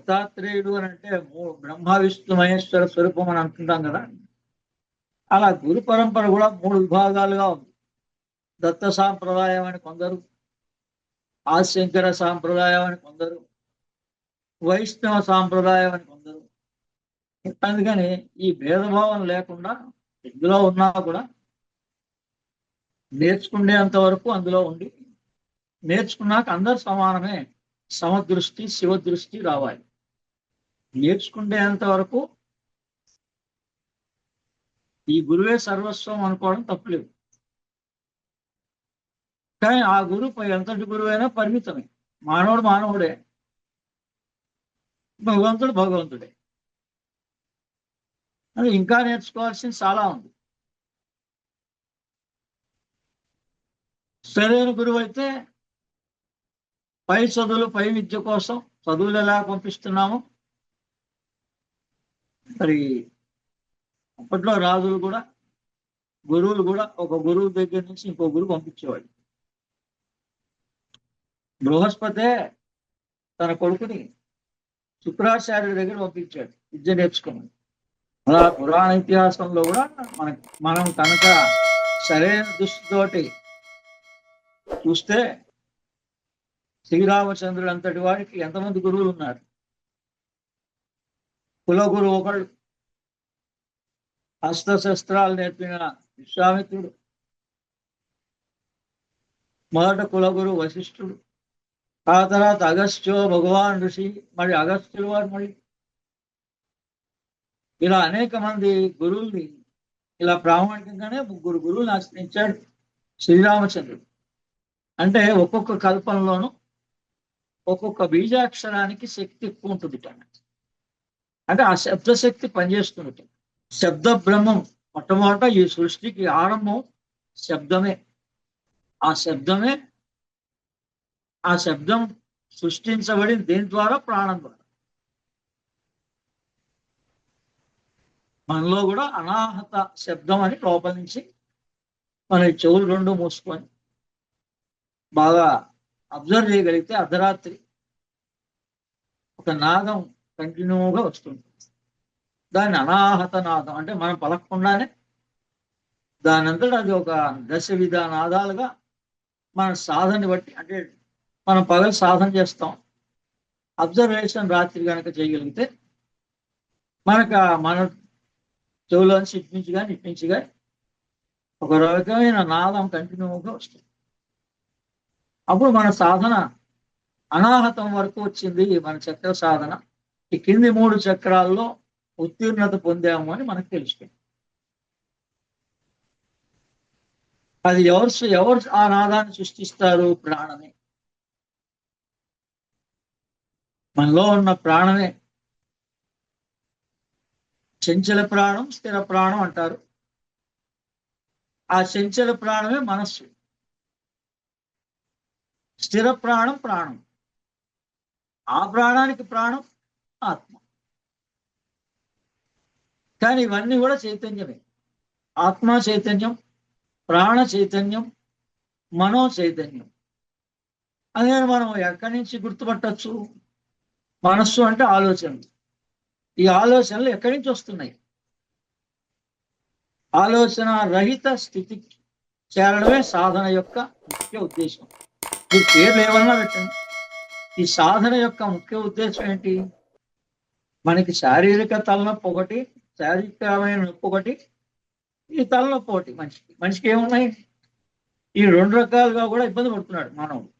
దత్తాత్రేయుడు అని అంటే బ్రహ్మ విష్ణు మహేశ్వర స్వరూపం అని అంటుంటాం కదా. అలా గురు పరంపర కూడా 3 విభాగాలుగా ఉంది. దత్త సాంప్రదాయం అని కొందరు, ఆశంకర సాంప్రదాయం అని కొందరు, వైష్ణవ సాంప్రదాయం అని కొందరు. అందుకని ఈ భేదభావం లేకుండా ఇందులో ఉన్నా కూడా నేర్చుకునేంత వరకు అందులో ఉండి, నేర్చుకున్నాక అందరు సమానమే, సమదృష్టి శివదృష్టి రావాలి. నేర్చుకునేంత వరకు ఈ గురువే సర్వస్వం అనుకోవడం తప్పులేదు. కానీ ఆ గురువు ఎంతటి గురువైనా పరిమితమే. మానవుడు మానవుడే, భగవంతుడు భగవంతుడే. అది ఇంకా నేర్చుకోవాల్సింది చాలా ఉంది. సరైన గురువు అయితే పై చదువులు, పై విద్య కోసం చదువులు ఎలా పంపిస్తున్నాము, మరి అప్పట్లో రాజులు కూడా, గురువులు కూడా ఒక గురువు దగ్గర నుంచి ఇంకో గురువు పంపించేవాడు. బృహస్పతే తన కొడుకుని శుక్రాచార్యుడి దగ్గర పంపించాడు విద్య నేర్చుకుని. అలా పురాణ ఇతిహాసంలో కూడా మనం కనుక సరైన దృష్టితోటి చూస్తే శ్రీరామచంద్రుడు అంతటి వాడికి ఎంతమంది గురువులు ఉన్నారు. కులగురువు ఒకళ్ళు, అస్త్రశస్త్రాలు నేర్పిన విశ్వామిత్రుడు, మొదట కులగురు వశిష్ఠుడు, ఆ తర్వాత అగస్త్యో భగవాన్ ఋషి, మరి అగస్త్యుల వారు, మరి ఇలా అనేక మంది గురువుల్ని ఇలా ప్రామాణికంగానే 3 గురువులు ఆశ్రయించాడు శ్రీరామచంద్రుడు. అంటే ఒక్కొక్క కల్పంలోనూ ఒక్కొక్క బీజాక్షరానికి శక్తి ఎక్కువ ఉంటుంది. అంటే ఆ శబ్దశక్తి పనిచేస్తుంది. శబ్ద బ్రహ్మం మొట్టమొదట ఈ సృష్టికి ఆరంభం శబ్దమే. ఆ శబ్దం సృష్టించబడింది దేని ద్వారా? ప్రాణం ద్వారా. మనలో కూడా అనాహత శబ్దం అని లోపల నుంచి మన చెవులు 2 మూసుకొని బాగా అబ్జర్వ్ చేయగలిగితే అర్ధరాత్రి ఒక నాదం కంటిన్యూగా వస్తుంది. దాన్ని అనాహత నాదం అంటే మనం పలకకుండానే దాని అంతటా అది ఒక దశ విధానాదాలుగా మన సాధనని బట్టి, అంటే మనం పగలు సాధన చేస్తాం, అబ్జర్వేషన్ రాత్రి కనుక చేయగలిగితే మనకు మన చెవులోంచి ఇట్నుంచి కానీ ఇట్నుంచి కానీ ఒక రకమైన నాదం కంటిన్యూగా వస్తుంది. అప్పుడు మన సాధన అనాహతం వరకు వచ్చింది. మన చక్ర సాధన ఈ కింది 3 చక్రాల్లో ఉత్తీర్ణత పొందాము అని మనకు తెలుస్తుంది. అది ఎవరు ఆ నాదాన్ని సృష్టిస్తారు? ప్రాణమే. మనలో ఉన్న ప్రాణమే. చంచల ప్రాణం, స్థిర ప్రాణం అంటారు. ఆ చంచల ప్రాణమే మనస్సు, స్థిర ప్రాణం ప్రాణం. ఆ ప్రాణానికి ప్రాణం ఆత్మ. కానీ ఇవన్నీ కూడా చైతన్యమే. ఆత్మ చైతన్యం, ప్రాణ చైతన్యం, మనో చైతన్యం. అదే మనం ఎక్కడి నుంచి గుర్తుపట్టచ్చు? మనస్సు అంటే ఆలోచనలు. ఈ ఆలోచనలు ఎక్కడి నుంచి వస్తున్నాయి? ఆలోచన రహిత స్థితికి చేరడమే సాధన యొక్క ముఖ్య ఉద్దేశం. ఈ పేర్లు ఏమన్నా పెట్టండి. ఈ సాధన యొక్క ముఖ్య ఉద్దేశం ఏంటి? మనకి శారీరక తలనొప్పి ఒకటి, శారీరకమైన నొప్పి ఒకటి, ఈ తలనొప్పి ఒకటి. మనిషికి ఏమున్నాయి? ఈ 2 రకాలుగా కూడా ఇబ్బంది పడుతున్నాడు మానవుడు.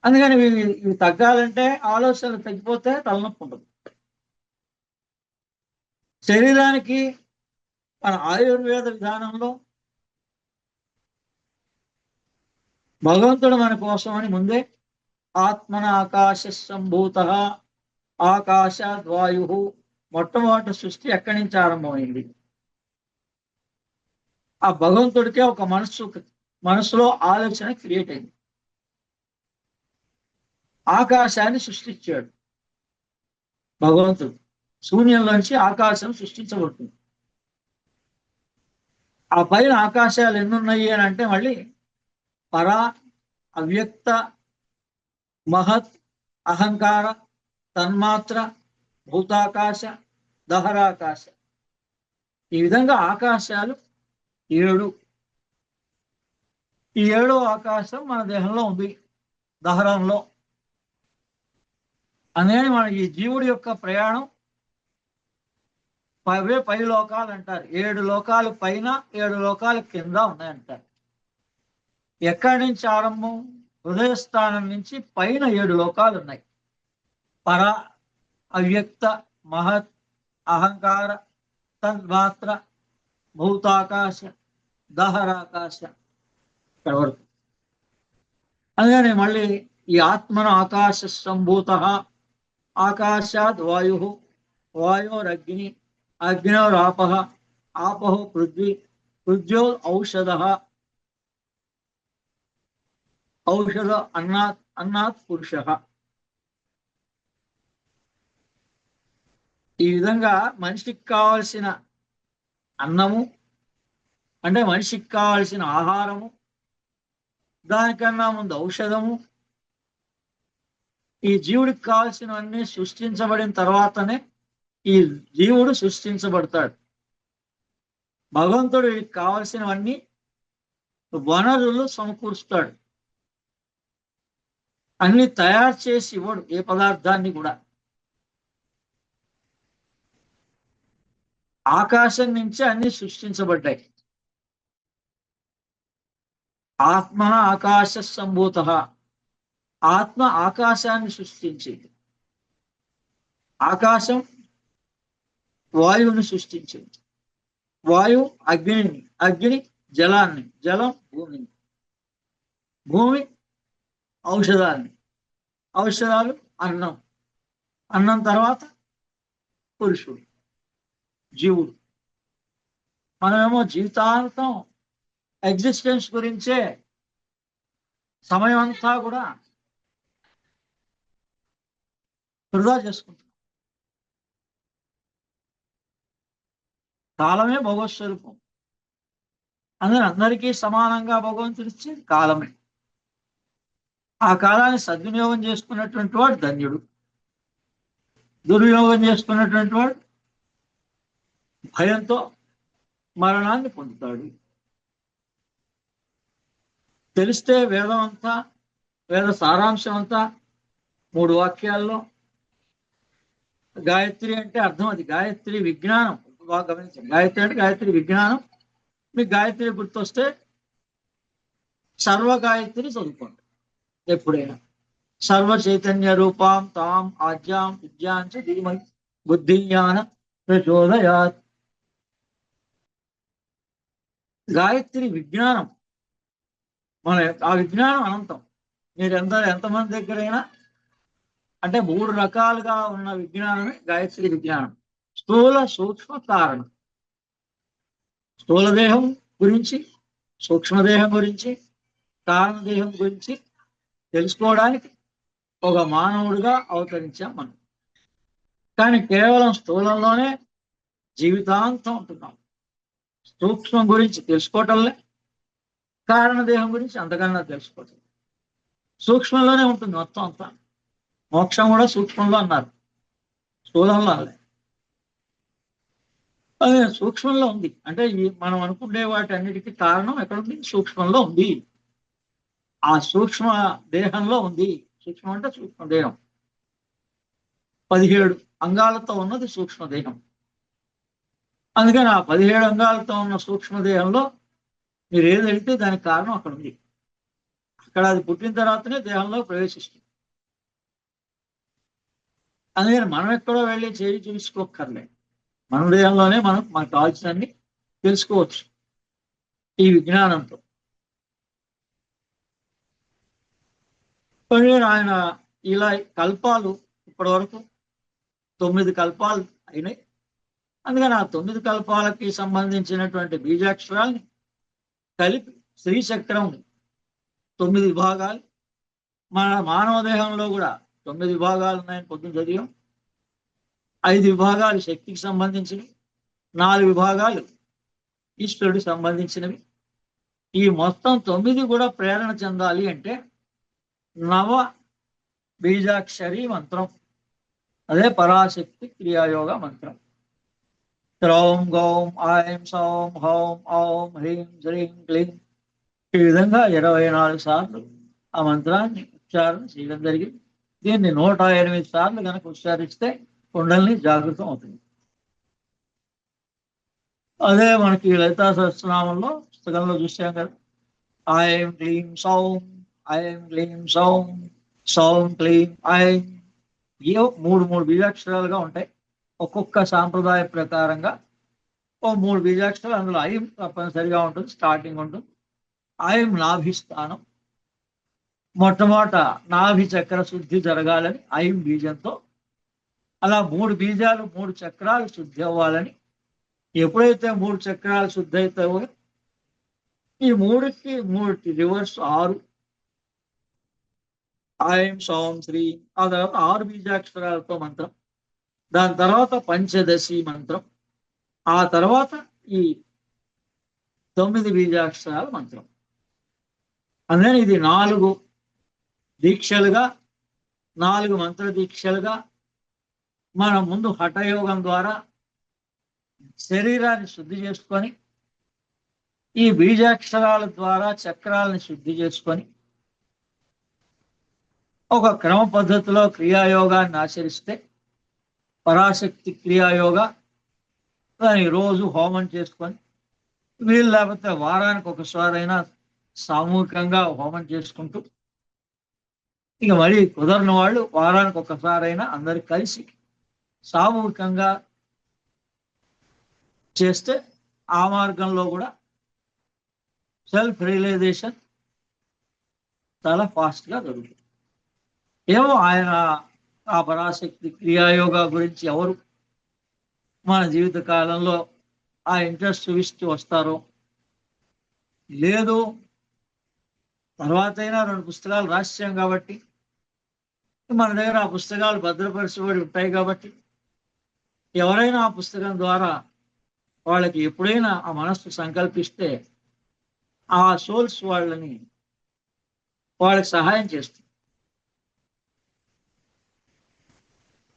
అందుకని ఇవి తగ్గాలంటే ఆలోచనలు తగ్గిపోతే తలనొప్పి ఉంటుంది. శరీరానికి మన ఆయుర్వేద విధానంలో భగవంతుడు మన కోసమని ముందే ఆత్మన ఆకాశ సంభూత ఆకాశాద్ వాయు, మొట్టమొదటి సృష్టి ఎక్కడి నుంచి ఆరంభమైంది? ఆ భగవంతుడికే ఒక మనసులో ఆలోచన క్రియేట్ అయింది. ఆకాశాన్ని సృష్టించాడు భగవంతుడు. శూన్యంలోంచి ఆకాశం సృష్టించబడుతుంది. ఆ పైన ఆకాశాలు ఎన్నున్నాయి అని అంటే మళ్ళీ పర, అవ్యక్త, మహత్, అహంకార, తన్మాత్ర, భూతాకాశ, దహరాకాశ. ఈ విధంగా ఆకాశాలు 7. ఈ 7వ ఆకాశం మన దేహంలో ఉంది, దహరంలో. అనేది మన ఈ జీవుడి యొక్క ప్రయాణం పై లోకాలు అంటారు. 7 లోకాలు పైన, 7 లోకాలు కింద ఉన్నాయంటారు. ఎక్కడి నుంచి ఆరంభం? హృదయస్థానం నుంచి పైన 7 లోకాలు ఉన్నాయి. పర, అవ్యక్త, మహత్, అహంకార, తన్మాత్ర, భూతాకాశ, దహరాకాశ, ఇక్కడ వరకు. అందుకని మళ్ళీ ఈ ఆత్మను ఆకాశ సంభూత, ఆకాశాద్ వాయు, వాయోరగ్ని, అగ్నిరాప, ఆపో పృథ్వీ, పృథ్వో ఔషధ, ఔషధ అన్నాత్, అన్నాత్ పురుష. ఈ విధంగా మనిషికి కావలసిన అన్నము అంటే మనిషికి కావలసిన ఆహారము, దానికన్నా ముందు ఔషధము, ఈ జీవుడికి కావలసినవన్నీ సృష్టించబడిన తర్వాతనే ఈ జీవుడు సృష్టించబడతాడు. భగవంతుడు వీడికి కావలసినవన్నీ వనరులు సమకూరుస్తాడు. అన్ని తయారు చేసి ఇవ్వడు ఏ పదార్థాన్ని కూడా. ఆకాశం నుంచి అన్ని సృష్టించబడ్డాయి. ఆత్మ ఆకాశ సంభూత, ఆత్మ ఆకాశాన్ని సృష్టించింది. ఆకాశం వాయువుని సృష్టించింది. వాయువు అగ్నిని, అగ్ని జలాన్ని, జలం భూమిని, భూమి ఔషధాన్ని, ఔషధాలు అన్నం, అన్నం తర్వాత పురుషుడు, జీవుడు. మనమేమో జీవితాంతం ఎగ్జిస్టెన్స్ గురించే సమయం అంతా కూడా వృధా చేసుకుంటాం. కాలమే భగవత్ స్వరూపం. అందరికీ సమానంగా భగవంతుడు ఇచ్చేది కాలమే. ఆ కాలాన్ని సద్వినియోగం చేసుకున్నటువంటి వాడు ధన్యుడు. దుర్వినియోగం చేసుకున్నటువంటి వాడు భయంతో మరణాన్ని పొందుతాడు. తెలిస్తే వేదం అంతా, వేద సారాంశం అంతా 3 వాక్యాల్లో. గాయత్రి అంటే అర్థం అది. గాయత్రి విజ్ఞానం. బాగా గమనించండి. గాయత్రి అంటే గాయత్రి విజ్ఞానం. మీకు గాయత్రి గుర్తొస్తే సర్వ గాయత్రి చదువుకోండి ఎప్పుడైనా. సర్వ చైతన్య రూపాం తాం ఆజ్యాం విద్యాంచ ధీమహి బుద్ధిజ్ఞాన ప్రచోదయాత్. గాయత్రి విజ్ఞానం. మన ఆ విజ్ఞానం అనంతం. మీరు ఎంతమంది దగ్గరైనా అంటే 3 రకాలుగా ఉన్న విజ్ఞానమే గాయత్రి విజ్ఞానం. స్థూల, సూక్ష్మ, కారణం. స్థూల దేహం గురించి, సూక్ష్మదేహం గురించి, కారణదేహం గురించి తెలుసుకోవడానికి ఒక మానవుడిగా అవతరించాం మనం. కానీ కేవలం స్థూలంలోనే జీవితాంతం ఉంటున్నాం. సూక్ష్మం గురించి తెలుసుకోవటంలే, కారణదేహం గురించి అంతకన్నా తెలుసుకోవటం. సూక్ష్మంలోనే ఉంటుంది మొత్తం అంతా. మోక్షం కూడా సూక్ష్మంలో అన్నారు, స్థూలంలో అనలే. అదే సూక్ష్మంలో ఉంది. అంటే మనం అనుకునే వాటి అన్నిటికీ కారణం ఎక్కడుంది? సూక్ష్మంలో ఉంది. ఆ సూక్ష్మ దేహంలో ఉంది. సూక్ష్మం అంటే సూక్ష్మదేహం. 17 అంగాలతో ఉన్నది సూక్ష్మదేహం. అందుకని ఆ 17 అంగాలతో ఉన్న సూక్ష్మదేహంలో మీరు ఏది అడిగితే దానికి కారణం అక్కడ ఉంది. అక్కడ అది పుట్టిన తర్వాతనే దేహంలో ప్రవేశిస్తుంది. అందుకని మనం ఎక్కడో వెళ్ళి చేయి చూసుకోక్కర్లే. మన దేహంలోనే మనకు కావాల్సినన్ని తెలుసుకోవచ్చు ఈ విజ్ఞానంతో. ఆయన ఇలా కల్పాలు ఇప్పటి వరకు 9 కల్పాలు అయినాయి. అందుకని ఆ 9 కల్పాలకి సంబంధించినటువంటి బీజాక్షరాల్ని కలిపి శ్రీచక్రం 9 విభాగాలు. మన మానవ దేహంలో కూడా 9 విభాగాలు ఉన్నాయని పొద్దున చదివాం. 5 విభాగాలు శక్తికి సంబంధించినవి, 4 విభాగాలు ఈశ్వరుడికి సంబంధించినవి. ఈ మొత్తం 9 కూడా ప్రేరణ చెందాలి అంటే 9 బీజాక్షరి మంత్రం అదే పరాశక్తి క్రియాయోగ మంత్రం. ఓం గౌం ఐం సౌం హౌం ఔం హ్రీం శ్రీం క్లీం, ఈ విధంగా 24 సార్లు ఆ మంత్రాన్ని ఉచ్చారణ చేయడం జరిగింది. దీన్ని 108 సార్లు కనుక ఉచ్చారిస్తే కుండల్ని జాగృతం అవుతుంది. అదే మనకి లలితా సహస్రనామంలో పుస్తకంలో చూసాం కదా, ఐం క్లీం సౌం, ఐం క్లీం సౌం, సౌం క్లీం ఐం. ఏవో 3 బీజాక్షరాలుగా ఉంటాయి. ఒక్కొక్క సాంప్రదాయ ప్రకారంగా ఓ 3 బీజాక్షరాలు, అందులో ఐం తప్పనిసరిగా ఉంటుంది, స్టార్టింగ్ ఉంటుంది. ఐం నాభిస్థానం. మొట్టమొదట నాభి చక్ర శుద్ధి జరగాలని ఐం బీజంతో, అలా 3 బీజాలు 3 చక్రాలు శుద్ధి అవ్వాలని, ఎప్పుడైతే 3 చక్రాలు శుద్ధి అవుతావో ఈ 3కి 3 రివర్స్ 6, ఐం సౌం శ్రీ, ఆ తర్వాత 6 బీజాక్షరాలతో మంత్రం, దాని తర్వాత పంచదశి మంత్రం, ఆ తర్వాత ఈ 9 బీజాక్షరాల మంత్రం. అందుకని ఇది 4 దీక్షలుగా, 4 మంత్ర దీక్షలుగా మనం ముందు హఠయోగం ద్వారా శరీరాన్ని శుద్ధి చేసుకొని, ఈ బీజాక్షరాల ద్వారా చక్రాలను శుద్ధి చేసుకొని, ఒక క్రమ పద్ధతిలో క్రియాయోగాన్ని ఆచరిస్తే పరాశక్తి క్రియాయోగ, దాని రోజు హోమం చేసుకొని, వీలు లేకపోతే వారానికి ఒకసారైనా సామూహికంగా హోమం చేసుకుంటూ, ఇక మరి కుదరని వాళ్ళు వారానికి ఒకసారైనా అందరు కలిసి సామూహికంగా చేస్తే ఆ మార్గంలో కూడా సెల్ఫ్ రియలైజేషన్ చాలా ఫాస్ట్గా జరుగుతుంది. ఏమో ఆయన ఆ పరాశక్తి క్రియాయోగా గురించి ఎవరు మన జీవిత కాలంలో ఆ ఇంట్రెస్ట్ చూపిస్తూ వస్తారో, లేదు తర్వాత అయినా 2 పుస్తకాలు రాశాం కాబట్టి మన దగ్గర ఆ పుస్తకాలు భద్రపరచబడి ఉంటాయి కాబట్టి, ఎవరైనా ఆ పుస్తకం ద్వారా వాళ్ళకి ఎప్పుడైనా ఆ మనస్సు సంకల్పిస్తే ఆ సోల్స్ వాళ్ళకి సహాయం చేస్తుంది.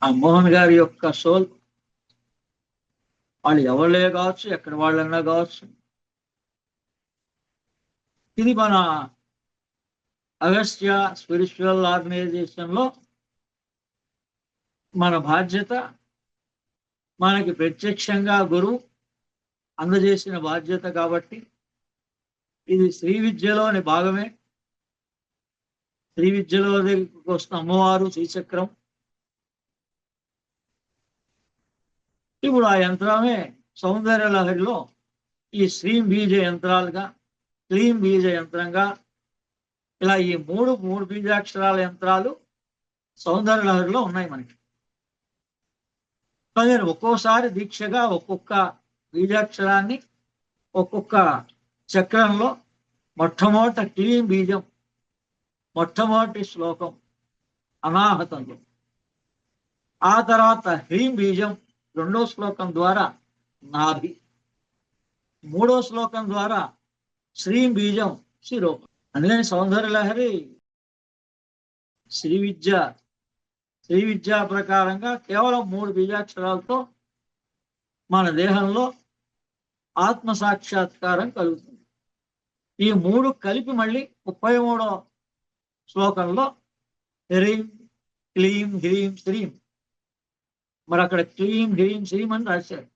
ఆ మోహన్ గారి యొక్క సోల్ వాళ్ళు ఎవరులే కావచ్చు, ఎక్కడ వాళ్ళన్నా కావచ్చు, ఇది మన అగస్త్య స్పిరిచువల్ ఆర్గనైజేషన్లో మన బాధ్యత. మనకి ప్రత్యక్షంగా గురువు అందజేసిన బాధ్యత కాబట్టి ఇది శ్రీ విద్యలోని భాగమే. శ్రీ విద్యలో వస్తున్న అమ్మవారు శ్రీచక్రం, ఇప్పుడు ఆ యంత్రమే సౌందర్య లహరిలో ఈ శ్రీం బీజ యంత్రాలుగా, క్లీం బీజ యంత్రంగా, ఇలా ఈ 3 బీజాక్షరాల యంత్రాలు సౌందర్య లహరిలో ఉన్నాయి మనకి. కానీ ఒక్కోసారి దీక్షగా ఒక్కొక్క బీజాక్షరాన్ని ఒక్కొక్క చక్రంలో మొట్టమొదట క్లీం బీజం, మొట్టమొదటి శ్లోకం అనాహతంలో, ఆ తర్వాత హ్రీం బీజం 2వ శ్లోకం ద్వారా నాభి, 3వ శ్లోకం ద్వారా శ్రీం బీజం శిరోపం. అందుకని సౌందర్య లహరి శ్రీ విద్య ప్రకారంగా కేవలం 3 బీజాక్షరాలతో మన దేహంలో ఆత్మ సాక్షాత్కారం కలుగుతుంది. ఈ 3 కలిపి మళ్ళీ 33వ శ్లోకంలో హ్రీం క్లీం హ్రీం శ్రీం, మరి అక్కడ క్లీం హ్రీం శ్రీం అని రాశారు.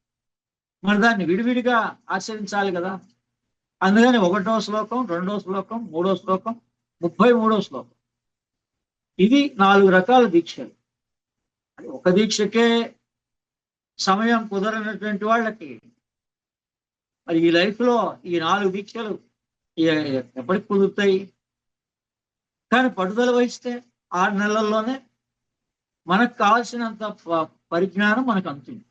మరి దాన్ని విడివిడిగా ఆచరించాలి కదా. అందుకని 1వ శ్లోకం, 2వ శ్లోకం, 3వ శ్లోకం, 33వ శ్లోకం, ఇది 4 రకాల దీక్షలు. ఒక దీక్షకే సమయం కుదరనటువంటి వాళ్ళకి మరి ఈ లైఫ్లో ఈ 4 దీక్షలు ఎప్పటికి కుదురుతాయి? కానీ పట్టుదల వహిస్తే 6 నెలల్లోనే మనకు కావాల్సినంత పరిజ్ఞానం మనకు అందుతుంది.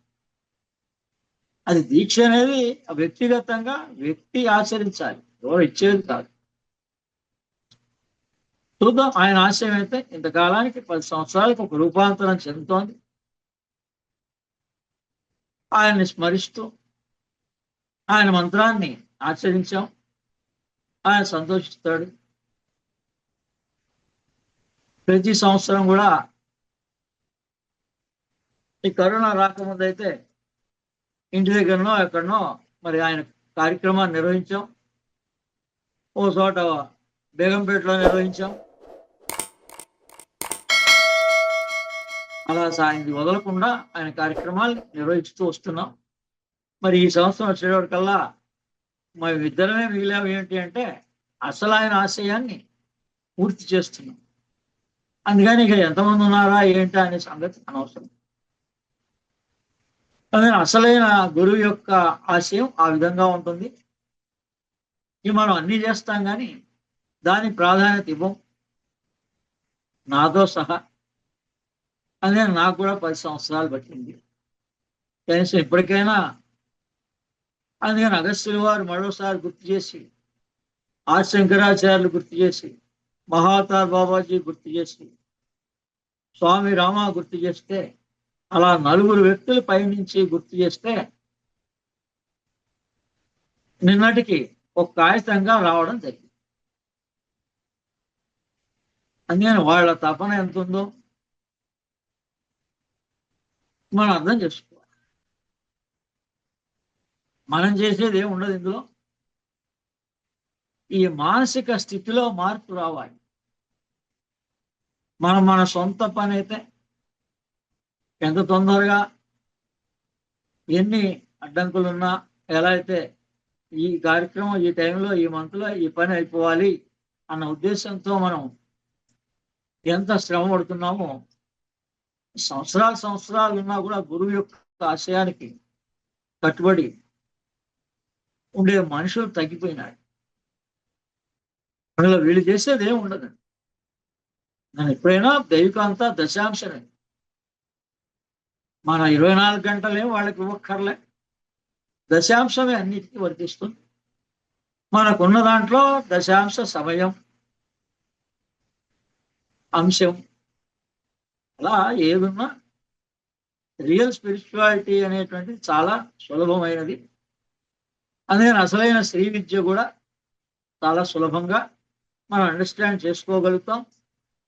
అది దీక్ష అనేది వ్యక్తిగతంగా వ్యక్తి ఆచరించాలి, ఎవరు ఇచ్చేది కాదు. చూద్దాం, ఆయన ఆశయం అయితే ఇంతకాలానికి 10 సంవత్సరాలకు ఒక రూపాంతరం చెందుతోంది. ఆయన్ని స్మరిస్తూ ఆయన మంత్రాన్ని ఆచరించాం, ఆయన సంతోషిస్తాడు. ప్రతి సంవత్సరం కూడా ఈ కరోనా రాకముందు అయితే ఇంటి దగ్గరనో ఎక్కడనో మరి ఆయన కార్యక్రమాన్ని నిర్వహించాం. ఓ చోట బేగంపేటలో నిర్వహించాం. అలా సాయంత్రం వదలకుండా ఆయన కార్యక్రమాలు నిర్వహిస్తూ వస్తున్నాం. మరి ఈ సంవత్సరం వచ్చేటప్పటికల్లా మేము ఇద్దరమే మిగిలాము. ఏంటి అంటే అసలు ఆయన ఆశయాన్ని పూర్తి చేస్తున్నాం. అందుకని ఇక ఎంతమంది ఉన్నారా ఏంటా అనే సంగతి అనవసరం. కానీ అసలైన గురువు యొక్క ఆశయం ఆ విధంగా ఉంటుంది. ఇక మనం అన్నీ చేస్తాం కానీ దాని ప్రాధాన్యత ఇవ్వం, నాతో సహా. అదే నాకు కూడా 10 సంవత్సరాలు పట్టింది. కనీసం ఇప్పటికైనా అందుకని అగస్త్యుల వారు మరోసారి గుర్తు చేసి, ఆది శంకరాచార్యులు గుర్తు చేసి, మహావతార్ బాబాజీ గుర్తు చేసి, స్వామి రామ గుర్తు చేస్తే, అలా నలుగురు వ్యక్తులు పైనుంచి గుర్తు చేస్తే నిన్నటికి ఒక కాగితంగా రావడం జరిగింది. అందుకని వాళ్ళ తపన ఎంత ఉందో మనం అర్థం చేసుకోవాలి. మనం చేసేది ఏమి ఉండదు ఇందులో. ఈ మానసిక స్థితిలో మార్పు రావాలి. మన సొంత పని అయితే ఎంత తొందరగా ఎన్ని అడ్డంకులున్నా, ఎలా అయితే ఈ కార్యక్రమం ఈ టైంలో ఈ మంత్లో ఈ పని అయిపోవాలి అన్న ఉద్దేశంతో మనం ఎంత శ్రమ పడుతున్నామో, సంవత్సరాలు ఉన్నా కూడా గురువు యొక్క ఆశయానికి కట్టుబడి ఉండే మనుషులు తగ్గిపోయినారు. అందులో వీళ్ళు చేసేది ఏమి ఉండదండి. నేను ఎప్పుడైనా దైవికాంత దశాంశమే. మన 24 గంటలేం వాళ్ళకి ఇవ్వక్కర్లే, దశాంశమే అన్నిటికీ వర్తిస్తుంది. మనకున్న దాంట్లో దశాంశ సమయం, అంశం, అలా ఏదున్నా రియల్ స్పిరిచువాలిటీ అనేటువంటిది చాలా సులభమైనది. అందుకని అసలైన శ్రీ విద్య కూడా చాలా సులభంగా మనం అండర్స్టాండ్ చేసుకోగలుగుతాం,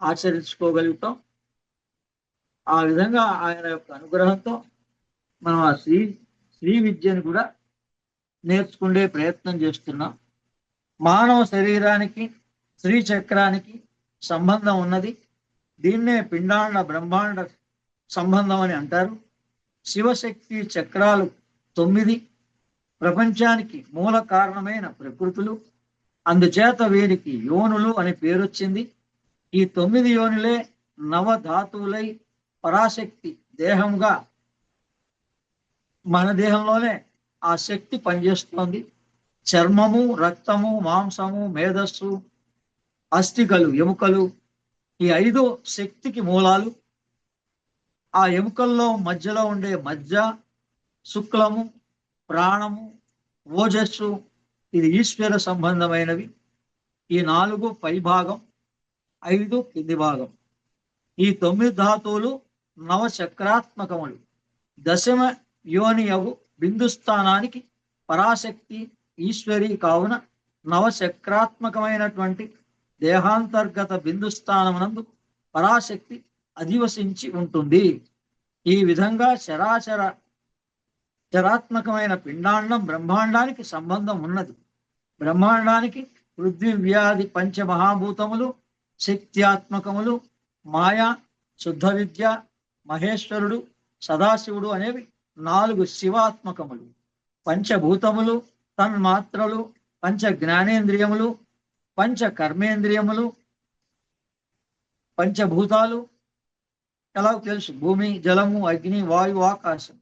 ఆచరించుకోగలుగుతాం. ఆ విధంగా ఆయన యొక్క అనుగ్రహంతో మనం ఆ శ్రీ విద్యను కూడా నేర్చుకునే ప్రయత్నం చేస్తున్నాం. మానవ శరీరానికి శ్రీ చక్రానికి సంబంధం ఉన్నది. దీన్నే పిండాండ బ్రహ్మాండ సంబంధం అని అంటారు. శివశక్తి చక్రాలు 9 ప్రపంచానికి మూల కారణమైన ప్రకృతులు. అందుచేత వీరికి యోనులు అని పేరొచ్చింది. ఈ 9 యోనులే నవధాతువులై పరాశక్తి దేహంగా మన దేహంలోనే ఆ శక్తి పనిచేస్తోంది. చర్మము, రక్తము, మాంసము, మేధస్సు, అస్థికలు, ఎముకలు, ఈ 5 శక్తికి మూలాలు. ఆ ఎముకల్లో మధ్యలో ఉండే మజ్జ, శుక్లము, ప్రాణము, ఓజస్సు, ఇది ఈశ్వర సంబంధమైనవి. ఈ 4 పై భాగం, 5 కింది భాగం. ఈ 9 ధాతువులు నవచక్రాత్మకములు. దశమ యోనియగు బిందుస్థానానికి పరాశక్తి ఈశ్వరి కావున నవచక్రాత్మకమైనటువంటి దేహాంతర్గత బిందుస్థానమునందు పరాశక్తి అధివసించి ఉంటుంది. ఈ విధంగా చరాత్మకమైన పిండాండం బ్రహ్మాండానికి సంబంధం ఉన్నది. బ్రహ్మాండానికి పృథ్వీ వ్యాధి పంచమహాభూతములు, శక్త్యాత్మకములు, మాయా, శుద్ధ విద్య, మహేశ్వరుడు, సదాశివుడు అనేవి 4 శివాత్మకములు. పంచభూతములు, తన్మాత్రలు, పంచ జ్ఞానేంద్రియములు, పంచ కర్మేంద్రియములు. పంచభూతాలు ఎలా తెలుసు? భూమి, జలము, అగ్ని, వాయు, ఆకాశం.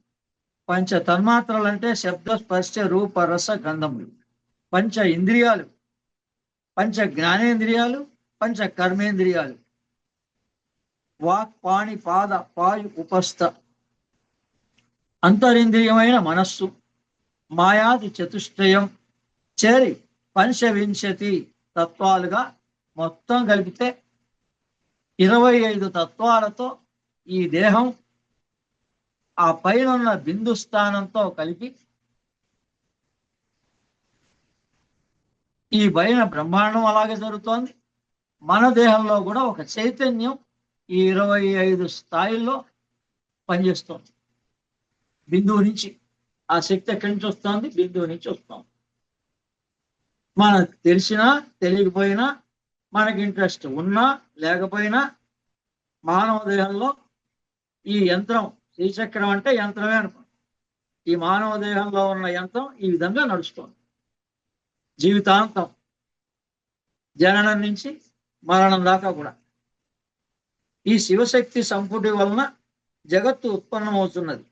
పంచ తన్మాత్రలు అంటే శబ్ద, స్పర్శ, రూప, రస, గంధములు. పంచ ఇంద్రియాలు, పంచ జ్ఞానేంద్రియాలు, పంచ కర్మేంద్రియాలు. వాక్, పాణి, పాద, పాయు, ఉపస్థ. అంతరింద్రియమైన మనస్సు, మాయాది చతుష్టయం చేరి 25 తత్వాలుగా మొత్తం కలిపితే 25 తత్వాలతో ఈ దేహం ఆ పైన ఉన్న బిందు స్థానంతో కలిపి ఈ పైన బ్రహ్మాండం అలాగే జరుగుతోంది. మన దేహంలో కూడా ఒక చైతన్యం ఈ 25 స్థాయిల్లో పనిచేస్తుంది. బిందువు నుంచి. ఆ శక్తి ఎక్కడి నుంచి వస్తుంది? బిందువు నుంచి వస్తుంది. మనకు తెలిసినా తెలియకపోయినా, మనకి ఇంట్రెస్ట్ ఉన్నా లేకపోయినా, మానవ దేహంలో ఈ యంత్రం, శ్రీచక్రం అంటే యంత్రమే అనుకో, ఈ మానవ దేహంలో ఉన్న యంత్రం ఈ విధంగా నడుస్తుంది జీవితాంతం, జననం నుంచి మరణం దాకా కూడా. ఈ శివశక్తి సంపుటి వలన జగత్తు ఉత్పన్నమవుతున్నది.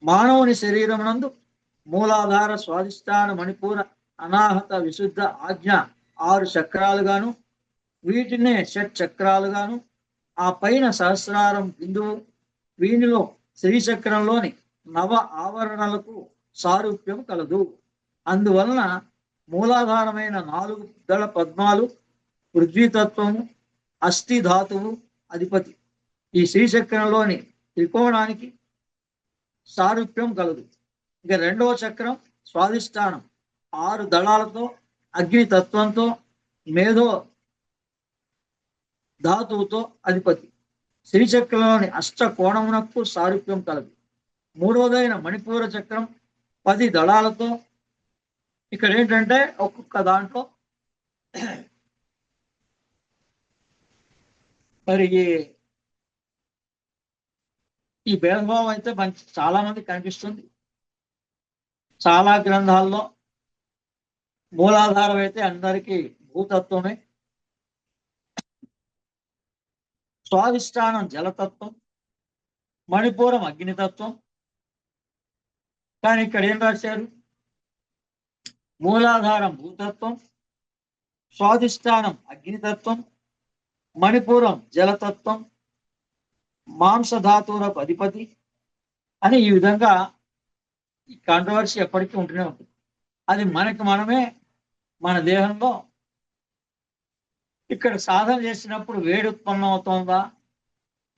మానవుని శరీరం నందు మూలాధార, స్వాధిష్టాన, మణిపూర, అనాహత, విశుద్ధ, ఆజ్ఞ 6 చక్రాలుగాను, వీటినే షట్ చక్రాలుగాను, ఆ పైన సహస్రారం బిందువు, వీనిలో శ్రీచక్రంలోని నవ ఆవరణలకు సారూప్యం కలదు. అందువలన మూలాధారమైన 4 దళ పద్మాలు పృథ్వీతత్వము, అస్థి ధాతువు అధిపతి. ఈ శ్రీచక్రంలోని త్రికోణానికి సారూప్యం కలదు. ఇక రెండవ చక్రం స్వాధిష్టానం 6 దళాలతో, అగ్ని తత్వంతో, మేధో ధాతువుతో అధిపతి. శ్రీచక్రంలోని అష్ట కోణమునకు సారూప్యం కలదు. మూడవదైన మణిపూర చక్రం 10 దళాలతో. ఇక్కడ ఏంటంటే ఒక్కొక్క దాంట్లో మరి ఈ భేదభావం అయితే చాలా మంది కనిపిస్తుంది. చాలా గ్రంథాల్లో మూలాధారం అయితే అందరికీ భూతత్వమే, స్వాధిష్టానం జలతత్వం, మణిపూరం అగ్నితత్వం. కానీ ఇక్కడ ఏం రాశారు? మూలాధారం భూతత్వం, స్వాధిష్టానం అగ్నితత్వం, మణిపూరం జలతత్వం, మాంసధాతువులకు అధిపతి అని ఈ విధంగా ఈ కాంట్రవర్సీ ఎప్పటికీ ఉంటూనే ఉంటుంది. అది మనమే మన దేహంలో ఇక్కడ సాధన చేసినప్పుడు వేడి ఉత్పన్నం అవుతుందా,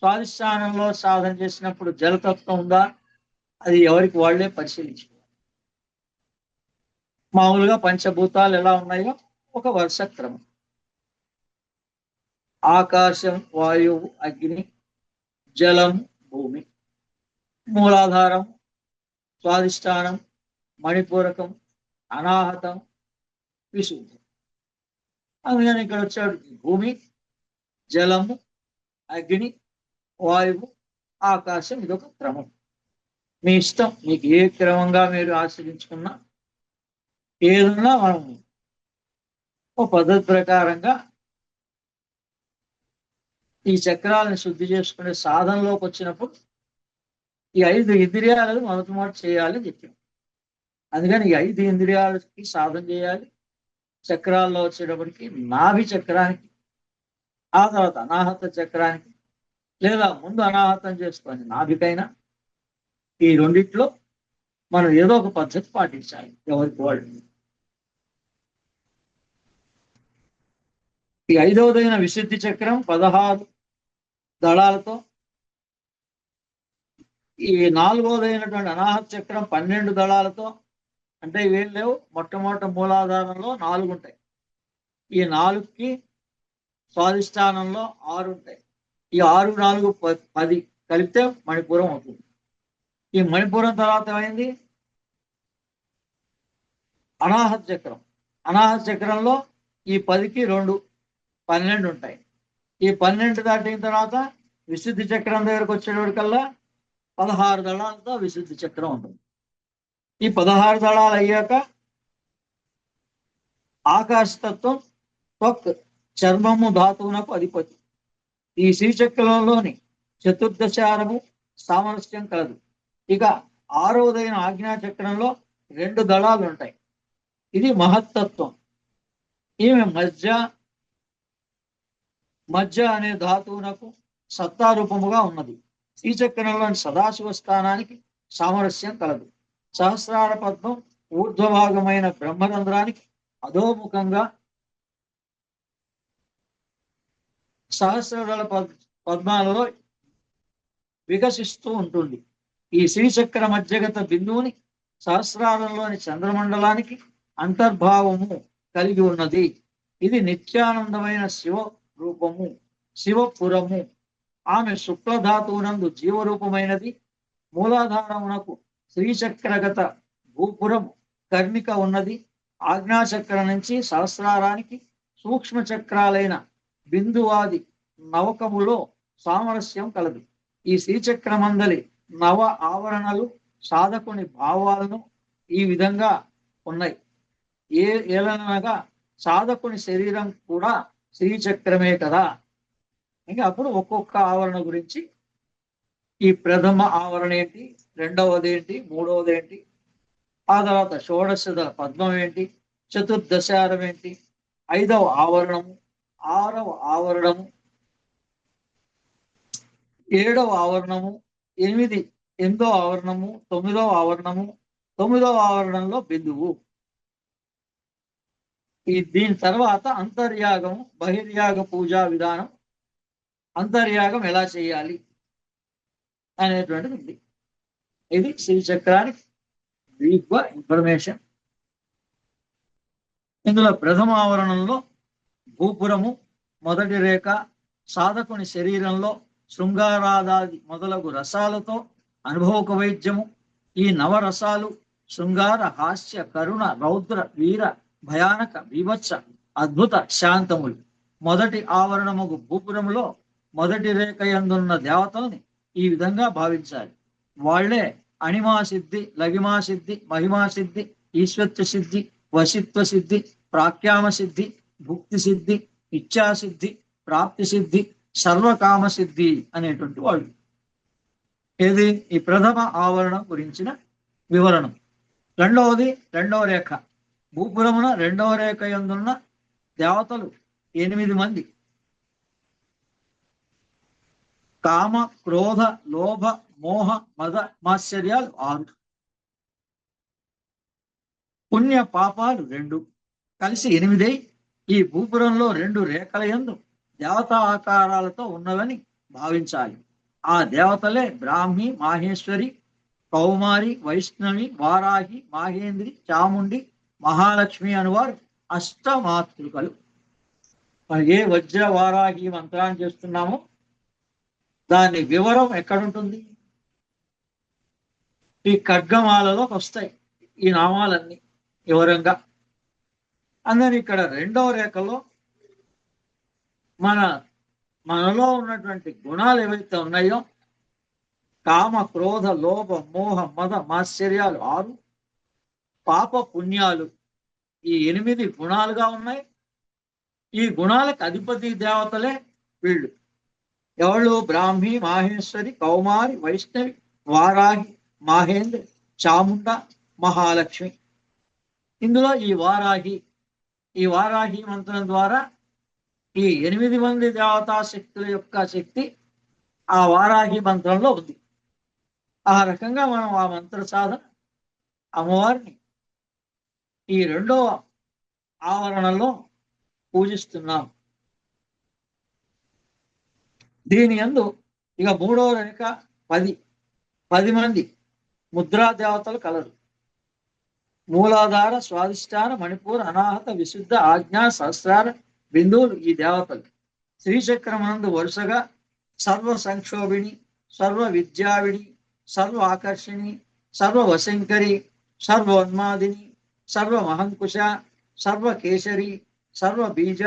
స్వాధిష్టానంలో సాధన చేసినప్పుడు జలతత్వం ఉందా, అది ఎవరికి వాళ్ళే పరిశీలించుకోవాలి. మామూలుగా పంచభూతాలు ఎలా ఉన్నాయో ఒక వరుస క్రమం. ఆకాశం, వాయువు, అగ్ని, జలం, భూమి, మూలాధారం, స్వాధిష్టానం, మణిపూరకం, అనాహతం, విశుద్ధం. అందుకని ఇక్కడ వచ్చాడు భూమి, జలము, అగ్ని, వాయువు, ఆకాశం. ఇదొక క్రమం. మీ ఇష్టం, మీకు ఏ క్రమంగా మీరు ఆశ్రయించుకున్నా, ఏదన్నా మనం ఒక పద్ధతి ప్రకారంగా ఈ చక్రాలను శుద్ధి చేసుకునే సాధనలోకి వచ్చినప్పుడు ఈ 5 ఇంద్రియాలను మొదటి చేయాలని చెప్పాం. అందుకని ఈ 5 ఇంద్రియాలకి సాధన చేయాలి. చక్రాల్లో వచ్చేటప్పటికి నాభి చక్రానికి, ఆ తర్వాత అనాహత చక్రానికి, లేదా ముందు అనాహతం చేసుకొని నాభికైనా, ఈ రెండిట్లో మనం ఏదో ఒక పద్ధతి పాటించాలి ఎవరికి వాళ్ళు. ఈ 5వదైన విశుద్ధి చక్రం 16 దళాలతో, ఈ 4వదైనటువంటి అనాహత చక్రం 12 దళాలతో. అంటే ఇవేం లేవు, మొట్టమొదటి మూలాధారంలో 4 ఉంటాయి, ఈ 4కి స్వాధిష్టానంలో 6 ఉంటాయి. ఈ 6, 4, 10 కలిపితే మణిపూరం అవుతుంది. ఈ మణిపూరం తర్వాత ఏమైంది? అనాహత చక్రం. అనాహత చక్రంలో ఈ 10కి 2, 12 ఉంటాయి. ఈ 12 దాటిన తర్వాత విశుద్ధి చక్రం దగ్గరకు వచ్చేటప్పటికల్లా 16 దళాలతో విశుద్ధి చక్రం ఉంటుంది. ఈ 16 దళాలు అయ్యాక ఆకాశతత్వం త్వక్, చర్మము ధాతువునకు అధిపతి. ఈ శ్రీచక్రంలోని చతుర్దశారము సామరస్యం కలదు. ఇక 6వదైన ఆజ్ఞాచక్రంలో 2 దళాలు ఉంటాయి. ఇది మహత్తత్వం. ఈమె మధ్య అనే ధాతువునకు సత్తారూపముగా ఉన్నది. శ్రీచక్రంలోని సదాశివ స్థానానికి సామరస్యం కలదు. సహస్రార పద్మం ఊర్ధ్వభాగమైన బ్రహ్మరంధ్రానికి అధోముఖంగా సహస్రదళ పద్మాలలో వికసిస్తూ ఉంటుంది. ఈ శ్రీచక్ర మధ్యగత బిందువుని సహస్రారంలోని చంద్రమండలానికి అంతర్భావము కలిగి ఉన్నది. ఇది నిత్యానందమైన శివ రూపము, శివపురము. ఆమె శుక్లధాతువునందు జీవరూపమైనది. మూలాధారమునకు శ్రీచక్రగత భూపురం కర్ణిక ఉన్నది. ఆజ్ఞాచక్రం నుంచి సహస్రారానికి సూక్ష్మ చక్రాలైన బిందువాది నవకములో సామరస్యం కలదు. ఈ శ్రీచక్రమందలి నవ ఆవరణలు సాధకుని భావాలను ఈ విధంగా ఉన్నాయి. ఏలనగా సాధకుని శరీరం కూడా శ్రీచక్రమే కదా. ఇంకా అప్పుడు ఒక్కొక్క ఆవరణ గురించి, ఈ ప్రథమ ఆవరణ ఏంటి, రెండవది ఏంటి, మూడవది ఏంటి, ఆ తర్వాత షోడశ పద్మం ఏంటి, చతుర్దశారం ఏంటి, 5వ ఆవరణము, 6వ ఆవరణము, 7వ ఆవరణము, 8వ ఆవరణము, 9వ ఆవరణము, 9వ ఆవరణంలో బిందువు. దీని తర్వాత అంతర్యాగము, బహిర్యాగ పూజా విధానం, అంతర్యాగం ఎలా చేయాలి అనేటువంటిది ఉంది. ఇది శ్రీచక్రానికి బ్రీఫ్గా ఇన్ఫర్మేషన్. ఇందులో ప్రథమ ఆవరణంలో భూపురము, మొదటి రేఖ, సాధకుని శరీరంలో శృంగారాదాది మొదలగు రసాలతో అనుభవక వైద్యము. ఈ నవరసాలు శృంగార, హాస్య, కరుణ, రౌద్ర, వీర, భయానక, వివత్స, అద్భుత, శాంతములు. మొదటి ఆవరణముగు భూపురములో మొదటి రేఖ యందున్న దేవతల్ని ఈ విధంగా భావించాలి. వాళ్లే అణిమాసిద్ధి, లగిమాసిద్ధి, మహిమాసిద్ధి, ఈశ్వత్వ సిద్ధి, వశిత్వ సిద్ధి, ప్రాఖ్యామ సిద్ధి, భుక్తి సిద్ధి, ఇచ్ఛాసిద్ధి, ప్రాప్తి సిద్ధి, సర్వకామ సిద్ధి అనేటువంటి వాళ్ళు. ఏది ఈ ప్రథమ ఆవరణ గురించిన వివరణం. రెండవ రేఖ భూపురమున రెండవ రేఖ యందున్న దేవతలు 8 మంది. కామ, క్రోధ, లోభ, మోహ, మద, మాత్సర్యాలు 6, పుణ్య పాపాలు 2, కలిసి 8 ఈ భూపురంలో 2 రేఖల యందు దేవతా ఆకారాలతో ఉన్నవని భావించాలి. ఆ దేవతలే బ్రాహ్మి, మాహేశ్వరి, కౌమారి, వైష్ణవి, వారాహి, మాహేంద్రి, చాముండి, మహాలక్ష్మి అనువారు అష్టమాతృకలు. మనం ఏ వజ్ర వారాహి మంత్రాన్ని చేస్తున్నామో దాని వివరం ఎక్కడుంటుంది? ఈ ఖడ్గమాలలోకి వస్తాయి ఈ నామాలన్నీ వివరంగా. అందుకని ఇక్కడ రెండవ రేఖలో మనలో ఉన్నటువంటి గుణాలు ఏవైతే ఉన్నాయో, కామ, క్రోధ, లోభ, మోహ, మద, మాత్సర్యాలు 6, పాప పుణ్యాలు ఈ 8 గుణాలుగా ఉన్నాయి. ఈ గుణాలకు అధిపతి దేవతలే వీళ్ళు. ఎవళ్ళు? బ్రాహ్మి, మాహేశ్వరి, కౌమారి, వైష్ణవి, వారాహి, మాహేంద్ర, చాముండ, మహాలక్ష్మి. ఇందులో ఈ వారాహి మంత్రం ద్వారా ఈ 8 మంది దేవతా శక్తుల యొక్క శక్తి ఆ వారాహి మంత్రంలో ఉంది. ఆ రకంగా మనం ఆ మంత్ర సాధన అమ్మవారిని ఈ రెండవ ఆవరణలో పూజిస్తున్నాం. దీని యందు ఇక మూడవ రేఖ 10 మంది ముద్రా దేవతలు కలరు. మూలాధార, స్వాదిష్టాన, మణిపూర్, అనాహత, విశుద్ధ, ఆజ్ఞా, సహస్రార బిందువులు ఈ దేవతలు. శ్రీచక్రమనందు వరుసగా సర్వ సంక్షోభిణి, సర్వ విద్యావిడి, సర్వ ఆకర్షిణి, సర్వ వశంకరి, సర్వోన్మాదిని, సర్వ మహంకుశ, సర్వ కేసరి, సర్వ బీజ,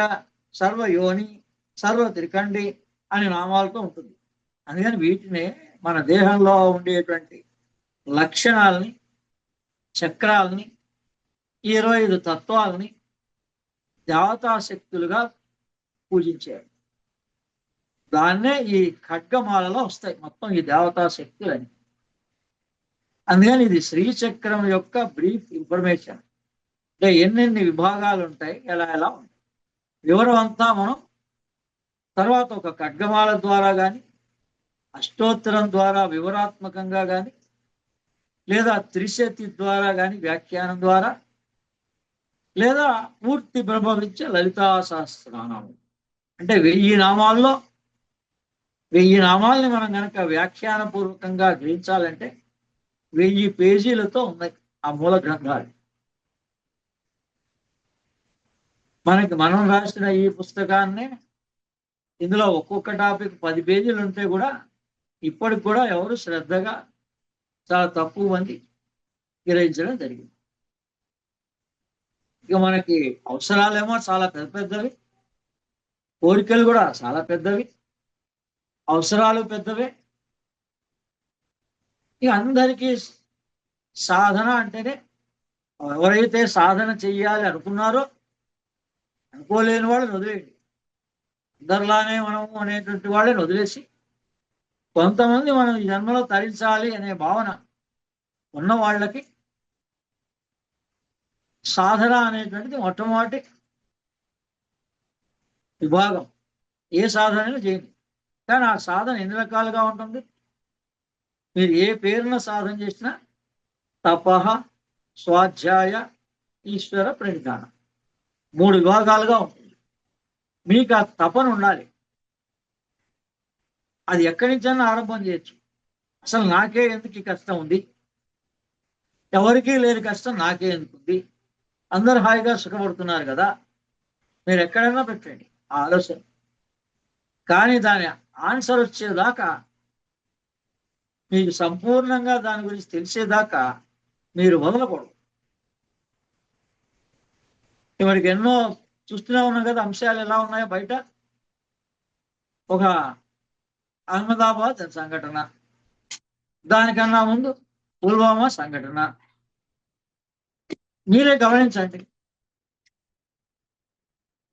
సర్వ యోని, సర్వ త్రికండి అనే నామాలతో ఉంటుంది. అందుకని వీటినే మన దేహంలో ఉండేటువంటి లక్షణాలని, చక్రాలని, 25 తత్వాలని దేవతాశక్తులుగా పూజించారు. దాన్నే ఈ ఖడ్గమాలలో వస్తాయి మొత్తం ఈ దేవతాశక్తులని. అందుకని ఇది శ్రీచక్రం యొక్క బ్రీఫ్ ఇన్ఫర్మేషన్. అంటే ఎన్నెన్ని విభాగాలు ఉంటాయి, ఎలా ఉంటాయి వివరం అంతా మనం తర్వాత ఒక ఖడ్గమాల ద్వారా కానీ, అష్టోత్తరం ద్వారా వివరాత్మకంగా కానీ, లేదా త్రిశతి ద్వారా కానీ వ్యాఖ్యానం ద్వారా, లేదా పూర్తి బ్రహ్మ విద్య లలితా సహస్రనామం అంటే 1000 నామాల్లో 1000 నామాల్ని మనం కనుక వ్యాఖ్యాన పూర్వకంగా గ్రహించాలంటే 1000 పేజీలతో ఉన్నాయి ఆ మూల గ్రంథాలు. మనం రాసిన ఈ పుస్తకాన్ని ఇందులో ఒక్కొక్క టాపిక్ 10 పేజీలు ఉంటే కూడా ఇప్పటికి కూడా ఎవరు శ్రద్ధగా చాలా తక్కువ మంది గ్రహించడం జరిగింది. ఇక మనకి అవసరాలేమో చాలా పెద్ద పెద్దవి, కోరికలు కూడా చాలా పెద్దవి, అవసరాలు పెద్దవే. ఇక అందరికీ సాధన అంటేనే, ఎవరైతే సాధన చెయ్యాలి అనుకున్నారో, అనుకోలేని వాళ్ళని వదిలేయండి, అందరిలానే మనము అనేటువంటి వాళ్ళని వదిలేసి, కొంతమంది మనం ఈ జన్మలో తరించాలి అనే భావన ఉన్న వాళ్ళకి సాధన అనేటువంటిది మొట్టమొదటి విభాగం. ఏ సాధన చేయండి, కానీ ఆ సాధన ఎన్ని రకాలుగా ఉంటుంది? మీరు ఏ పేరున సాధన చేసినా తపః, స్వాధ్యాయ, ఈశ్వర ప్రణిధానం 3 విభాగాలుగా ఉంటుంది. మీకు ఆ తపన ఉండాలి. అది ఎక్కడి నుంచైనా ఆరంభం చేయొచ్చు. అసలు నాకే ఎందుకు ఈ కష్టం ఉంది, ఎవరికీ లేని కష్టం నాకే ఎందుకుంది, అందరు హాయిగా సుఖపడుతున్నారు కదా, మీరు ఎక్కడైనా పెట్టండి ఆ ఆలోచన. కానీ దాని ఆన్సర్ వచ్చేదాకా, మీకు సంపూర్ణంగా దాని గురించి తెలిసేదాకా మీరు మొదలుపడరు. ఇవాడికి ఎన్నో చూస్తూనే ఉన్నాం కదా అంశాలు ఎలా ఉన్నాయో బయట. ఒక అహ్మదాబాద్ సంఘటన, దానికన్నా ముందు పుల్వామా సంఘటన. మీరే గమనించండి,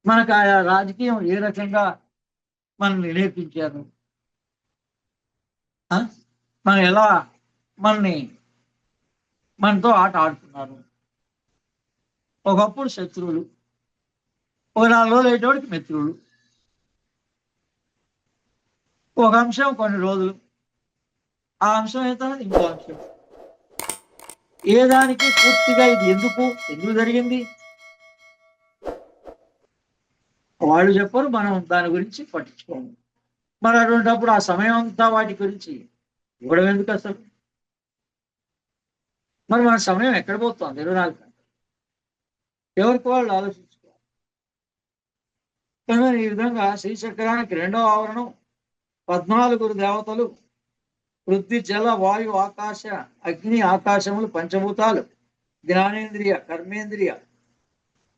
మనకు ఆయా రాజకీయం ఏ రకంగా మనల్ని నేర్పించారు, మనం ఎలా మనతో ఆట ఆడుతున్నారు. ఒకప్పుడు శత్రువులు, ఒక 4 రోజులు అయ్యేటోడికి మిత్రులు, ఒక అంశం కొన్ని రోజులు, ఆ అంశం అయితే ఇంకో అంశం. ఏ దానికి పూర్తిగా ఇది ఎందుకు జరిగింది వాళ్ళు చెప్పరు, మనం దాని గురించి పట్టించుకోము. మరి అటువంటిప్పుడు ఆ సమయం అంతా వాటి గురించి ఇవ్వడం ఎందుకు అసలు? మరి మన సమయం ఎక్కడ పోతుంది? 24 గంటలు ఎవరికి వాళ్ళు ఆలోచించుకోవాలి. కానీ ఈ విధంగా శ్రీచక్రానికి 2వ ఆవరణం 14 దేవతలు, పృథ్వీ, జల, వాయు, ఆకాశ, అగ్ని, ఆకాశములు, పంచభూతాలు, జ్ఞానేంద్రియ, కర్మేంద్రియ,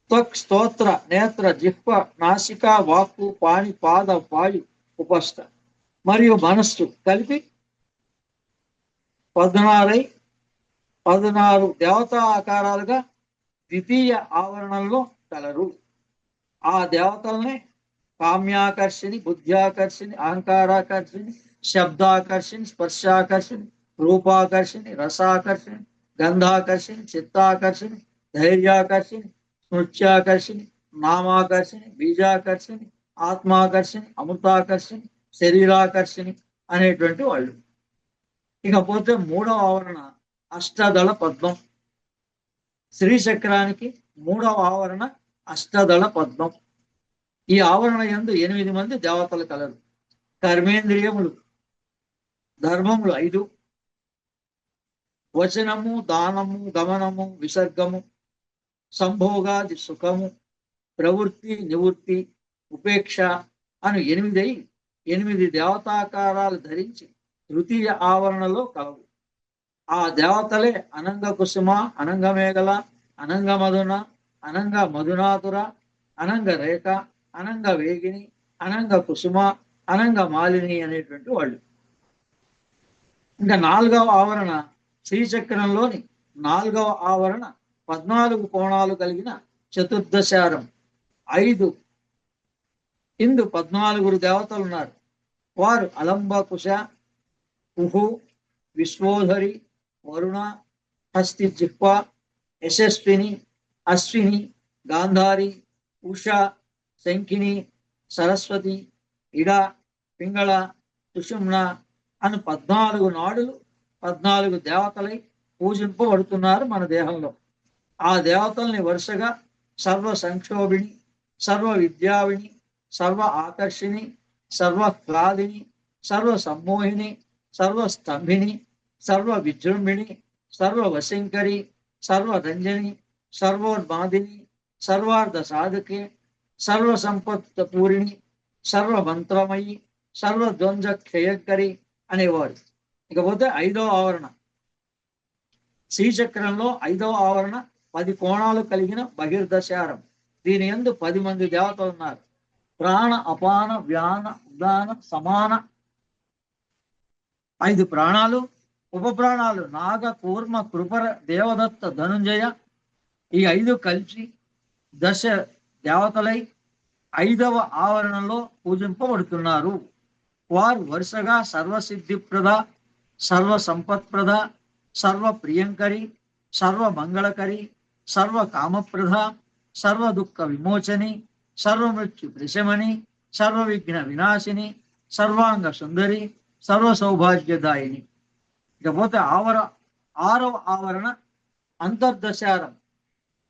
త్వక్, స్తోత్ర, నేత్ర, జిహ్వ, నాసిక, వాక్కు, పాణి, పాద, వాయు, ఉపస్థ మరియు మనస్సు కలిపి 16 దేవతా ఆకారాలుగా ద్వితీయ ఆవరణంలో కలరు. ఆ దేవతల్ని కామ్యాకర్షిణి, బుద్ధ్యాకర్షిణి, అహంకారాకర్షిణి, శబ్దాకర్షిణి, స్పర్శాకర్షిణి, రూపాకర్షిణి, రసాకర్షిణి, గంధాకర్షిణి, చిత్తాకర్షిణి, ధైర్యాకర్షిణి, స్మృత్యాకర్షిణి, నామాకర్షిణి, బీజాకర్షిణి, ఆత్మాకర్షిణి, అమృతాకర్షిణి, శరీరాకర్షిణి అనేటువంటి వాళ్ళు. ఇకపోతే 3వ ఆవరణ అష్టదళ పద్మం. శ్రీచక్రానికి 3వ ఆవరణ అష్టదళ పద్మం. ఈ ఆవరణ యందు 8 మంది దేవతలు కలరు. కర్మేంద్రియములు, ధర్మములు 5, వచనము, దానము, గమనము, విసర్గము, సంభోగాది సుఖము, ప్రవృత్తి, నివృత్తి, ఉపేక్ష అని 8 దేవతాకారాలు ధరించి తృతీయ ఆవరణలో కలవు. ఆ దేవతలే అనంగ కుసుమ, అనంగ మేఘల, అనంగ మధున, అనంగ మధునాతుర, అనంగ రేఖ, అనంగ వేగిని, అనంగ కుసుమ, అనంగ మాలిని అనేటువంటి వాళ్ళు. ఇంకా 4వ ఆవరణ శ్రీచక్రంలోని 4వ ఆవరణ 14 కోణాలు కలిగిన చతుర్దశారం 5. ఇందు 14 దేవతలు ఉన్నారు. వారు అలంబకుశ, కుహు, విశ్వోధరి, వరుణ, హస్తి, జిహ్వ, యశస్విని, అశ్విని, గాంధారి, ఉష, శంఖిని, సరస్వతి, ఇడ, పింగళ, సుషుమ్న అని 14 నాడులు 14 దేవతలై పూజింపబడుతున్నారు మన దేహంలో. ఆ దేవతల్ని వరుసగా సర్వ సంక్షోభిణి, సర్వ విద్యావిణి, సర్వ ఆకర్షిణి, సర్వ క్లాదిని, సర్వ సమ్మోహిని, సర్వ స్తంభిని, సర్వ విజృంభిణి, సర్వ వశంకరి, సర్వ రంజని, సర్వోన్మాదిని, సర్వార్థ సాధకే, సర్వ సంపత్ పూరిణి, సర్వ మంత్రమయి, సర్వ ద్వంద్వ క్షయకరి అనేవారు. ఇకపోతే 5వ ఆవరణ శ్రీచక్రంలో 5వ ఆవరణ 10 కోణాలు కలిగిన బహిర్దశారం. దీని యందు 10 మంది దేవతలు ఉన్నారు. ప్రాణ, అపాన, వ్యాన, ఉదాన, సమాన 5 ప్రాణాలు, ఉపప్రాణాలు నాగ, కూర్మ, కృపర, దేవదత్త, ధనుంజయ, ఈ 5 కలిసి దశ దేవతలై 5వ ఆవరణలో పూజింపబడుతున్నారు. వారు వరుసగా సర్వసిద్ధిప్రద, సర్వ సంపత్ప్రద, సర్వ ప్రియంకరి, సర్వ మంగళకరి, సర్వ కామప్రద, సర్వ దుఃఖ విమోచని, సర్వమృత్యు ప్రశమని, సర్వ విఘ్న వినాశిని, సర్వాంగ సుందరి, సర్వ సౌభాగ్యదాయిని. ఇకపోతే 6వ ఆవరణ అంతర్దశారం.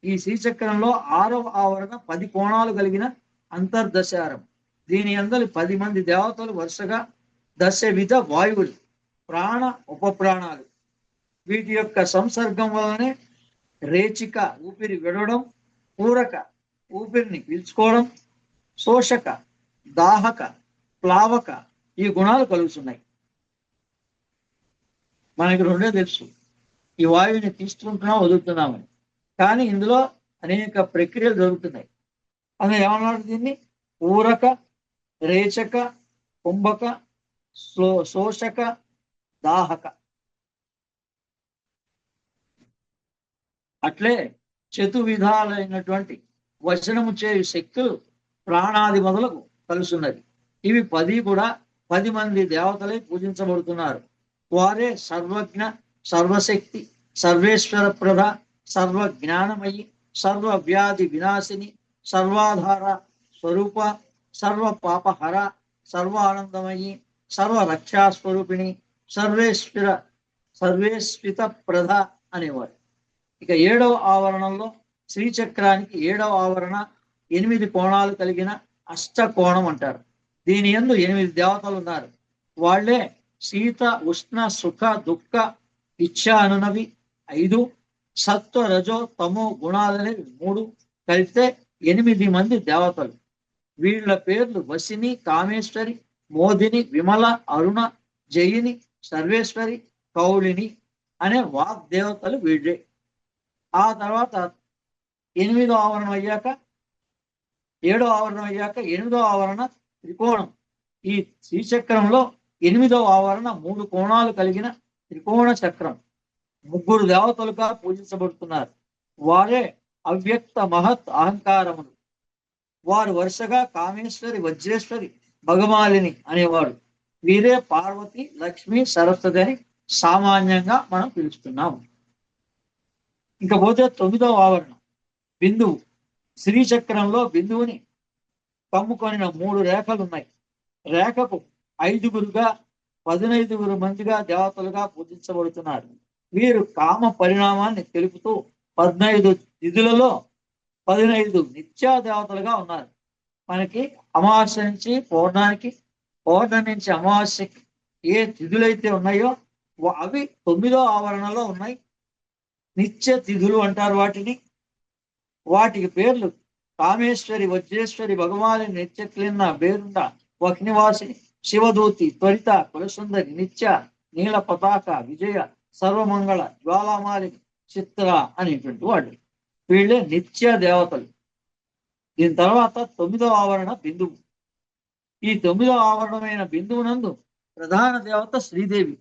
ఈ శ్రీచక్రంలో 6వ ఆవరణ 10 కోణాలు కలిగిన అంతర్దశారం. దీని అందరి 10 మంది దేవతలు వరుసగా దశవిధ వాయువులు, ప్రాణ, ఉపప్రాణాలు. వీటి యొక్క సంసర్గం వలనే రేచిక ఊపిరి విడవడం, పూరక ఊపిరిని పీల్చుకోవడం, శోషక, దాహక, ప్లావక ఈ గుణాలు కలుగుతున్నాయి. మనకి రెండే తెలుసు, ఈ వాయువుని తీసుకుంటున్నాం వదులుతున్నామని. కానీ ఇందులో అనేక ప్రక్రియలు జరుగుతున్నాయి. అని ఏమన్నాడు దీన్ని? పూరక, రేచక, కుంభక, శోషక, దాహక. అట్లే చతుర్విధాలైనటువంటి వచనము చేయు శక్తులు ప్రాణాది మొదలకు కలుసున్నది. ఇవి 10 కూడా 10 మంది దేవతలే పూజించబడుతున్నారు. వారే సర్వజ్ఞ, సర్వశక్తి, సర్వేశ్వర ప్రద, సర్వజ్ఞానమయి, సర్వ వ్యాధి వినాశిని, సర్వాధార స్వరూప, సర్వ పాపహర, సర్వానందమయి, సర్వ రక్షాస్వరూపిణి, సర్వేశ్విత ప్రద అనేవారు. ఇక 7వ ఆవరణంలో శ్రీచక్రానికి 7వ ఆవరణ 8 కోణాలు కలిగిన అష్టకోణం అంటారు. దీని యందు 8 దేవతలు ఉన్నారు. వాళ్లే శీత, ఉష్ణ, సుఖ, దుఃఖ, ఇచ్ఛ అనునవి 5, సత్వ, రజో, తమో గుణాలనేవి 3 కలిపితే 8 మంది దేవతలు. వీళ్ళ పేర్లు వసిని, కామేశ్వరి, మోదిని, విమల, అరుణ, జయిని, సర్వేశ్వరి, కౌళిని అనే వాగ్దేవతలు వీళ్ళే. ఆ తర్వాత 8వ ఆవరణం అయ్యాక 7వ ఆవరణం అయ్యాక 8వ ఆవరణ త్రికోణం. ఈ శ్రీచక్రంలో 8వ ఆవరణ 3 కోణాలు కలిగిన త్రికోణ చక్రం. 3 దేవతలుగా పూజించబడుతున్నారు. వారే అవ్యక్త మహత్ అహంకారములు. వారు వరుసగా కామేశ్వరి, వజ్రేశ్వరి, భగమాలిని అనేవారు. వీరే పార్వతి, లక్ష్మి, సరస్వతి అని సామాన్యంగా మనం పిలుస్తున్నాము. ఇంకపోతే 9వ ఆవరణ బిందువు. శ్రీచక్రంలో బిందువుని కమ్ముకొనిన 3 రేఖలు ఉన్నాయి. రేఖకు 5గురుగా 15 మందిగా దేవతలుగా పూజించబడుతున్నారు. వీరు కామ పరిణామాన్ని తెలుపుతూ 15 తిథులలో 15 నిత్యా దేవతలుగా ఉన్నారు. మనకి అమావాస్య నుంచి పౌర్ణానికి, పౌర్ణమి నుంచి అమావాస్యకి ఏ తిథులైతే ఉన్నాయో అవి 9వ ఆవరణలో ఉన్నాయి. నిత్య తిథులు అంటారు వాటిని. వాటికి పేర్లు కామేశ్వరి, వజ్రేశ్వరి, భగవాని, నిత్యక్లిన్న, బేరుండ, వక్నివాసిని, శివదూతి, త్వరిత, కులసుందరి, నిత్య, నీల పతాక, విజయ, సర్వమంగళ, జ్వాలామాలిని, చిత్ర అనేటువంటి వాళ్ళు. వీళ్ళే నిత్య దేవతలు. దీని తర్వాత 9వ ఆవరణ బిందువు. ఈ 9వ ఆవరణమైన బిందువునందు ప్రధాన దేవత శ్రీదేవి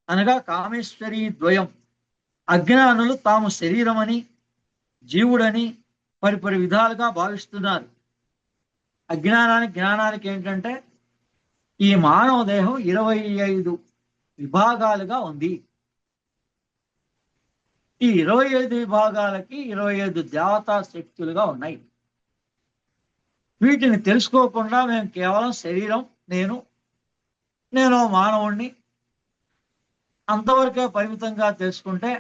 అనగా కామేశ్వరి ద్వయం. అజ్ఞానులు తాము శరీరమని, జీవుడని పరిపరి విధాలుగా భావిస్తున్నారు. అజ్ఞానానికి జ్ఞానానికి ఏంటంటే ఈ మానవ దేహం 25 విభాగాలుగా ఉంది. ఈ 25 విభాగాలకి 25 దేవతా శక్తులుగా ఉన్నాయి. వీటిని తెలుసుకోకుండా మేము కేవలం శరీరం, నేను మానవుణ్ణి అంతవరకే పరిమితంగా తెలుసుకుంటే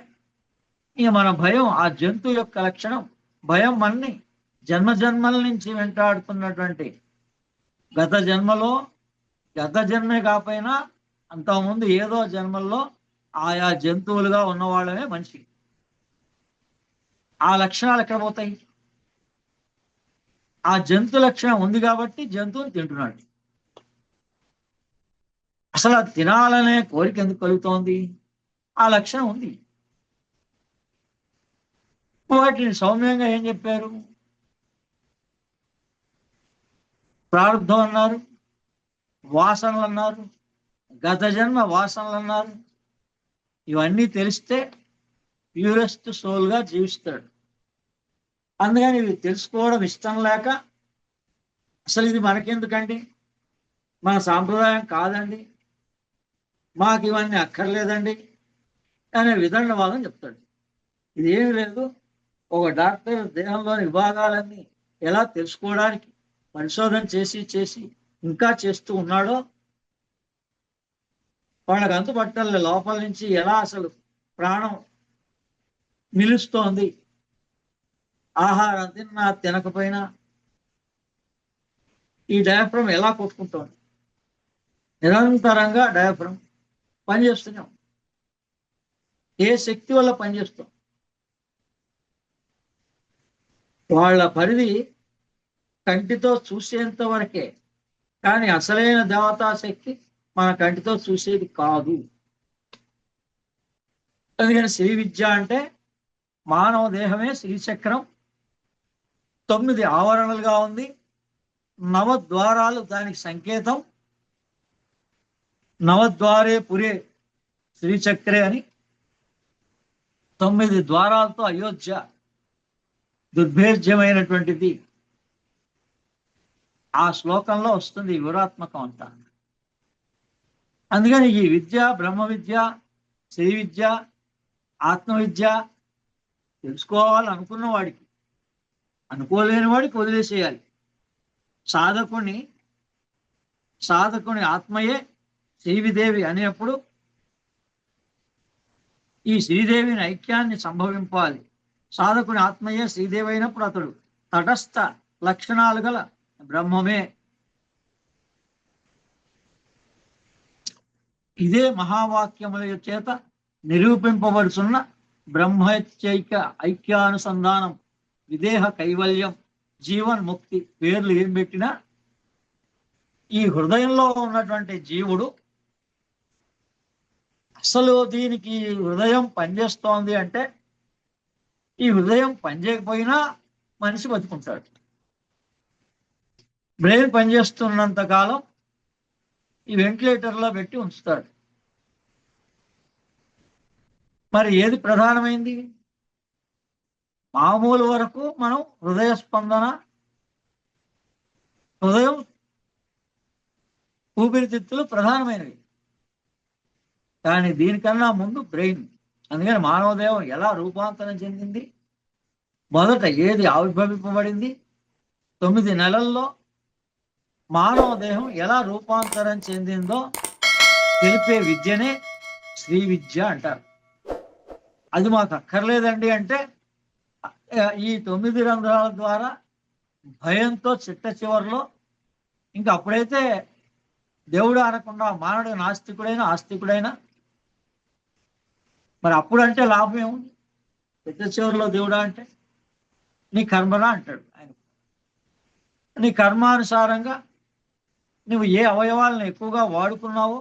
ఇక మన భయం, ఆ జంతు యొక్క లక్షణం భయం మనని జన్మల నుంచి వెంటాడుతున్నటువంటి గత జన్మే కాకపోయినా అంతకుముందు ఏదో జన్మల్లో ఆయా జంతువులుగా ఉన్నవాళ్ళమే మనిషి. ఆ లక్షణాలు ఎక్కడ పోతాయి? ఆ జంతు లక్షణం ఉంది కాబట్టి జంతువుని తింటున్నాడు. అసలు తినాలనే కోరిక ఎందుకు కలుగుతోంది? ఆ లక్షణం ఉంది. వాటిని సౌమ్యంగా ఏం చెప్పారు? ప్రారంధం అన్నారు, వాసనలు అన్నారు, గత జన్మ వాసనలు అన్నారు. ఇవన్నీ తెలిస్తే ప్యూరెస్ట్ సోల్గా జీవిస్తాడు. అందుకని ఇవి తెలుసుకోవడం ఇష్టం లేక, అసలు ఇది మనకెందుకండి, మన సాంప్రదాయం కాదండి, మాకు ఇవన్నీ అక్కర్లేదండి అనే విదండవాదం చెప్తాడు. ఇదేమి లేదు, ఒక డాక్టర్ దేహంలోని విభాగాలన్నీ ఎలా తెలుసుకోవడానికి పరిశోధన చేసి చేసి ఇంకా చేస్తూ ఉన్నాడో, వాళ్ళకి అంతుపట్టాలి లోపల నుంచి ఎలా అసలు ప్రాణం నిలుస్తోంది, ఆహారం తిన్నా తినకపోయినా ఈ డయాఫ్రమ్ ఎలా కొట్టుకుంటోంది. నిరంతరంగా డయాఫ్రమ్ పనిచేస్తున్నాం. ఏ శక్తి వల్ల పనిచేస్తాం? వాళ్ళ పరిధి కంటితో చూసేంత వరకే, కానీ అసలైన దేవతా శక్తి మన కంటితో చూసేది కాదు. అందుకని శ్రీ విద్య అంటే మానవ దేహమే శ్రీచక్రం, 9 ఆవరణలుగా ఉంది, నవద్వారాలు దానికి సంకేతం. నవద్వారే పురే శ్రీచక్రే అని 9 ద్వారాలతో అయోధ్య దుర్భేద్యమైనటువంటిది. ఆ శ్లోకంలో వస్తుంది వివరాత్మకం అంతా. అందుకని ఈ విద్య, బ్రహ్మ విద్య, శ్రీ విద్య, ఆత్మవిద్య తెలుసుకోవాలనుకున్న వాడికి, అనుకోలేని వాడికి వదిలేసేయాలి. సాధకుని ఆత్మయే శ్రీవిదేవి అనేప్పుడు ఈ శ్రీదేవిని ఐక్యాన్ని సంభవింపాలి. సాధకుని ఆత్మయే శ్రీదేవి అయినప్పుడు అతడు తటస్థ లక్షణాలు గల బ్రహ్మమే. ఇదే మహావాక్యముల చేత నిరూపింపబడుతున్న బ్రహ్మచైక ఐక్యానుసంధానం, విదేహ కైవల్యం, జీవన్ ముక్తి పేర్లు ఏం పెట్టినా ఈ హృదయంలో ఉన్నటువంటి జీవుడు అసలు దీనికి హృదయం పనిచేస్తోంది అంటే, ఈ హృదయం పనిచేయకపోయినా మనిషి బతుకుంటాడు. బ్రెయిన్ పనిచేస్తున్నంత కాలం ఈ వెంటిలేటర్లో పెట్టి ఉంచుతాడు. మరి ఏది ప్రధానమైంది? మామూలు వరకు మనం హృదయ స్పందన, హృదయం, ఊపిరితిత్తులు ప్రధానమైనవి. కానీ దీనికన్నా ముందు బ్రెయిన్. అందుకని మానవ దేహం ఎలా రూపాంతరం చెందింది, మొదట ఏది ఆవిర్భవింపబడింది, 9 నెలల్లో మానవ దేహం ఎలా రూపాంతరం చెందిందో తెలిపే విద్యనే శ్రీ విద్య అంటారు. అది మాకు అక్కర్లేదండి అంటే ఈ 9 రంధ్రాల ద్వారా భయంతో చిట్ట చివరిలో ఇంకా అప్పుడైతే దేవుడు అనకుండా మానవుడు నాస్తికుడైనా ఆస్తికుడైనా మరి అప్పుడంటే లాభం ఏముంది? చిట్ట చివరిలో దేవుడా అంటే నీ కర్మరా అంటాడు ఆయన. నీ కర్మానుసారంగా నువ్వు ఏ అవయవాలను ఎక్కువగా వాడుకున్నావో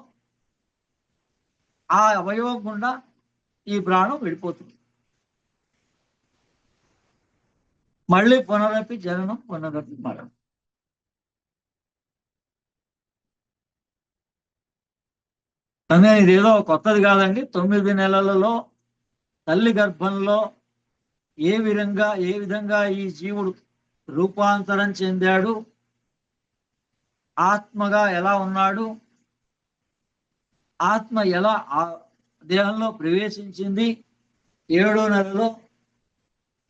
ఆ అవయవం గుండా ఈ ప్రాణం వెళ్ళిపోతుంది. మళ్ళీ పునరపి జననం, పునరపి మరణం. కానీ ఇదేదో కొత్తది కాదండి. 9 నెలలలో తల్లి గర్భంలో ఏ విధంగా ఈ జీవుడు రూపాంతరం చెందాడు, ఆత్మగా ఎలా ఉన్నాడు, ఆత్మ ఎలా ఆ దేహంలో ప్రవేశించింది 7వ నెలలో,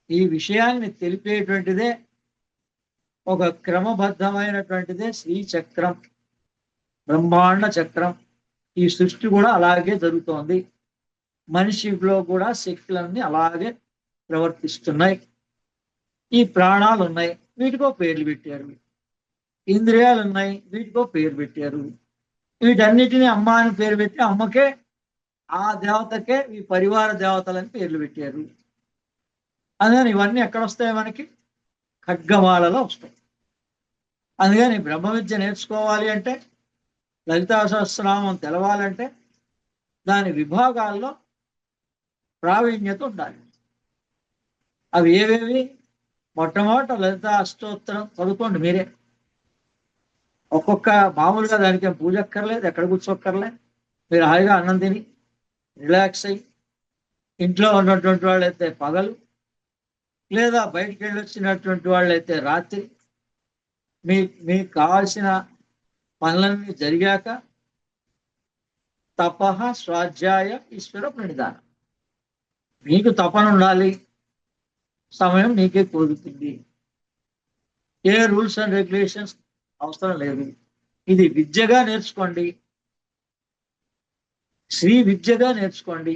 ఈ విషయాన్ని తెలిపేటువంటిదే ఒక క్రమబద్ధమైనటువంటిదే శ్రీచక్రం, బ్రహ్మాండ చక్రం. ఈ సృష్టి కూడా అలాగే జరుగుతోంది. మనిషిలో కూడా శక్తులన్నీ అలాగే ప్రవర్తిస్తున్నాయి. ఈ ప్రాణాలు ఉన్నాయి, వీటికో పేర్లు పెట్టారు. ఇంద్రియాలు ఉన్నాయి, వీటికో పేరు పెట్టారు. వీటన్నిటిని అమ్మ అని పేరు పెట్టి అమ్మకే, ఆ దేవతకే ఈ పరివార దేవతలని పేర్లు పెట్టారు. అందుకని ఇవన్నీ ఎక్కడ వస్తాయి? మనకి ఖడ్గమాలలో వస్తాయి. అందుకని బ్రహ్మ విద్య నేర్చుకోవాలి అంటే, లలితా సహస్రనామం తెలవాలంటే దాని విభాగాల్లో ప్రావీణ్యత ఉండాలి. అవి ఏవేవి? మొట్టమొదట లలిత అష్టోత్తరం చదువుకోండి మీరే. ఒక్కొక్క మామూలుగా దానికి పూజ అక్కర్లేదు, ఎక్కడ కూర్చోక్కర్లే. మీరు హాయిగా అన్నం తిని రిలాక్స్ అయ్యి ఇంట్లో ఉన్నటువంటి వాళ్ళైతే పగలు, లేదా బయటికి వెళ్ళి వచ్చినటువంటి వాళ్ళైతే రాత్రి మీకు కావాల్సిన పనులన్నీ జరిగాక తపః స్వాధ్యాయ ఈశ్వర ప్రణిధానం. మీకు తపన ఉండాలి, సమయం నీకే కుదురుతుంది. ఏ రూల్స్ అండ్ రెగ్యులేషన్స్ అవసరం లేదు. ఇది విద్యగా నేర్చుకోండి, శ్రీ విద్యగా నేర్చుకోండి.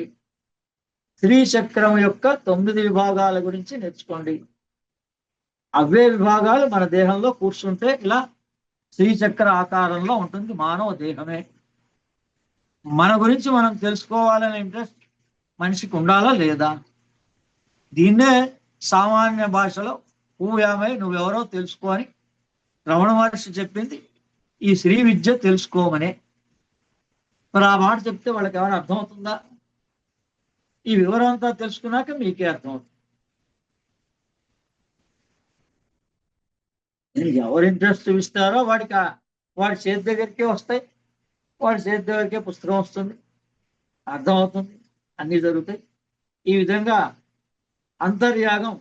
శ్రీ చక్రం యొక్క 9 విభాగాల గురించి నేర్చుకోండి. అవే విభాగాలు మన దేహంలో కూర్చుంటే ఇలా శ్రీచక్ర ఆకారంలో ఉంటుంది మానవ దేహమే. మన గురించి మనం తెలుసుకోవాలనే ఇంట్రెస్ట్ మనిషికి ఉండాలా లేదా? దీన్నే సామాన్య భాషలో ఊయామై నువ్వెవరో తెలుసుకో అని రమణ మహర్షి చెప్పింది ఈ శ్రీ విద్య తెలుసుకోమనే. మరి ఆ మాట చెప్తే వాళ్ళకి ఏమైనా అర్థమవుతుందా? ఈ వివరం అంతా తెలుసుకున్నాక మీకే అర్థమవుతుంది. ఎవరు ఇంట్రెస్ట్ చూపిస్తారో వాడి చేతి దగ్గరికే వస్తాయి, వాడి చేతి దగ్గరికే పుస్తకం వస్తుంది, అర్థమవుతుంది, అన్నీ జరుగుతాయి. ఈ విధంగా అంతర్యాగం,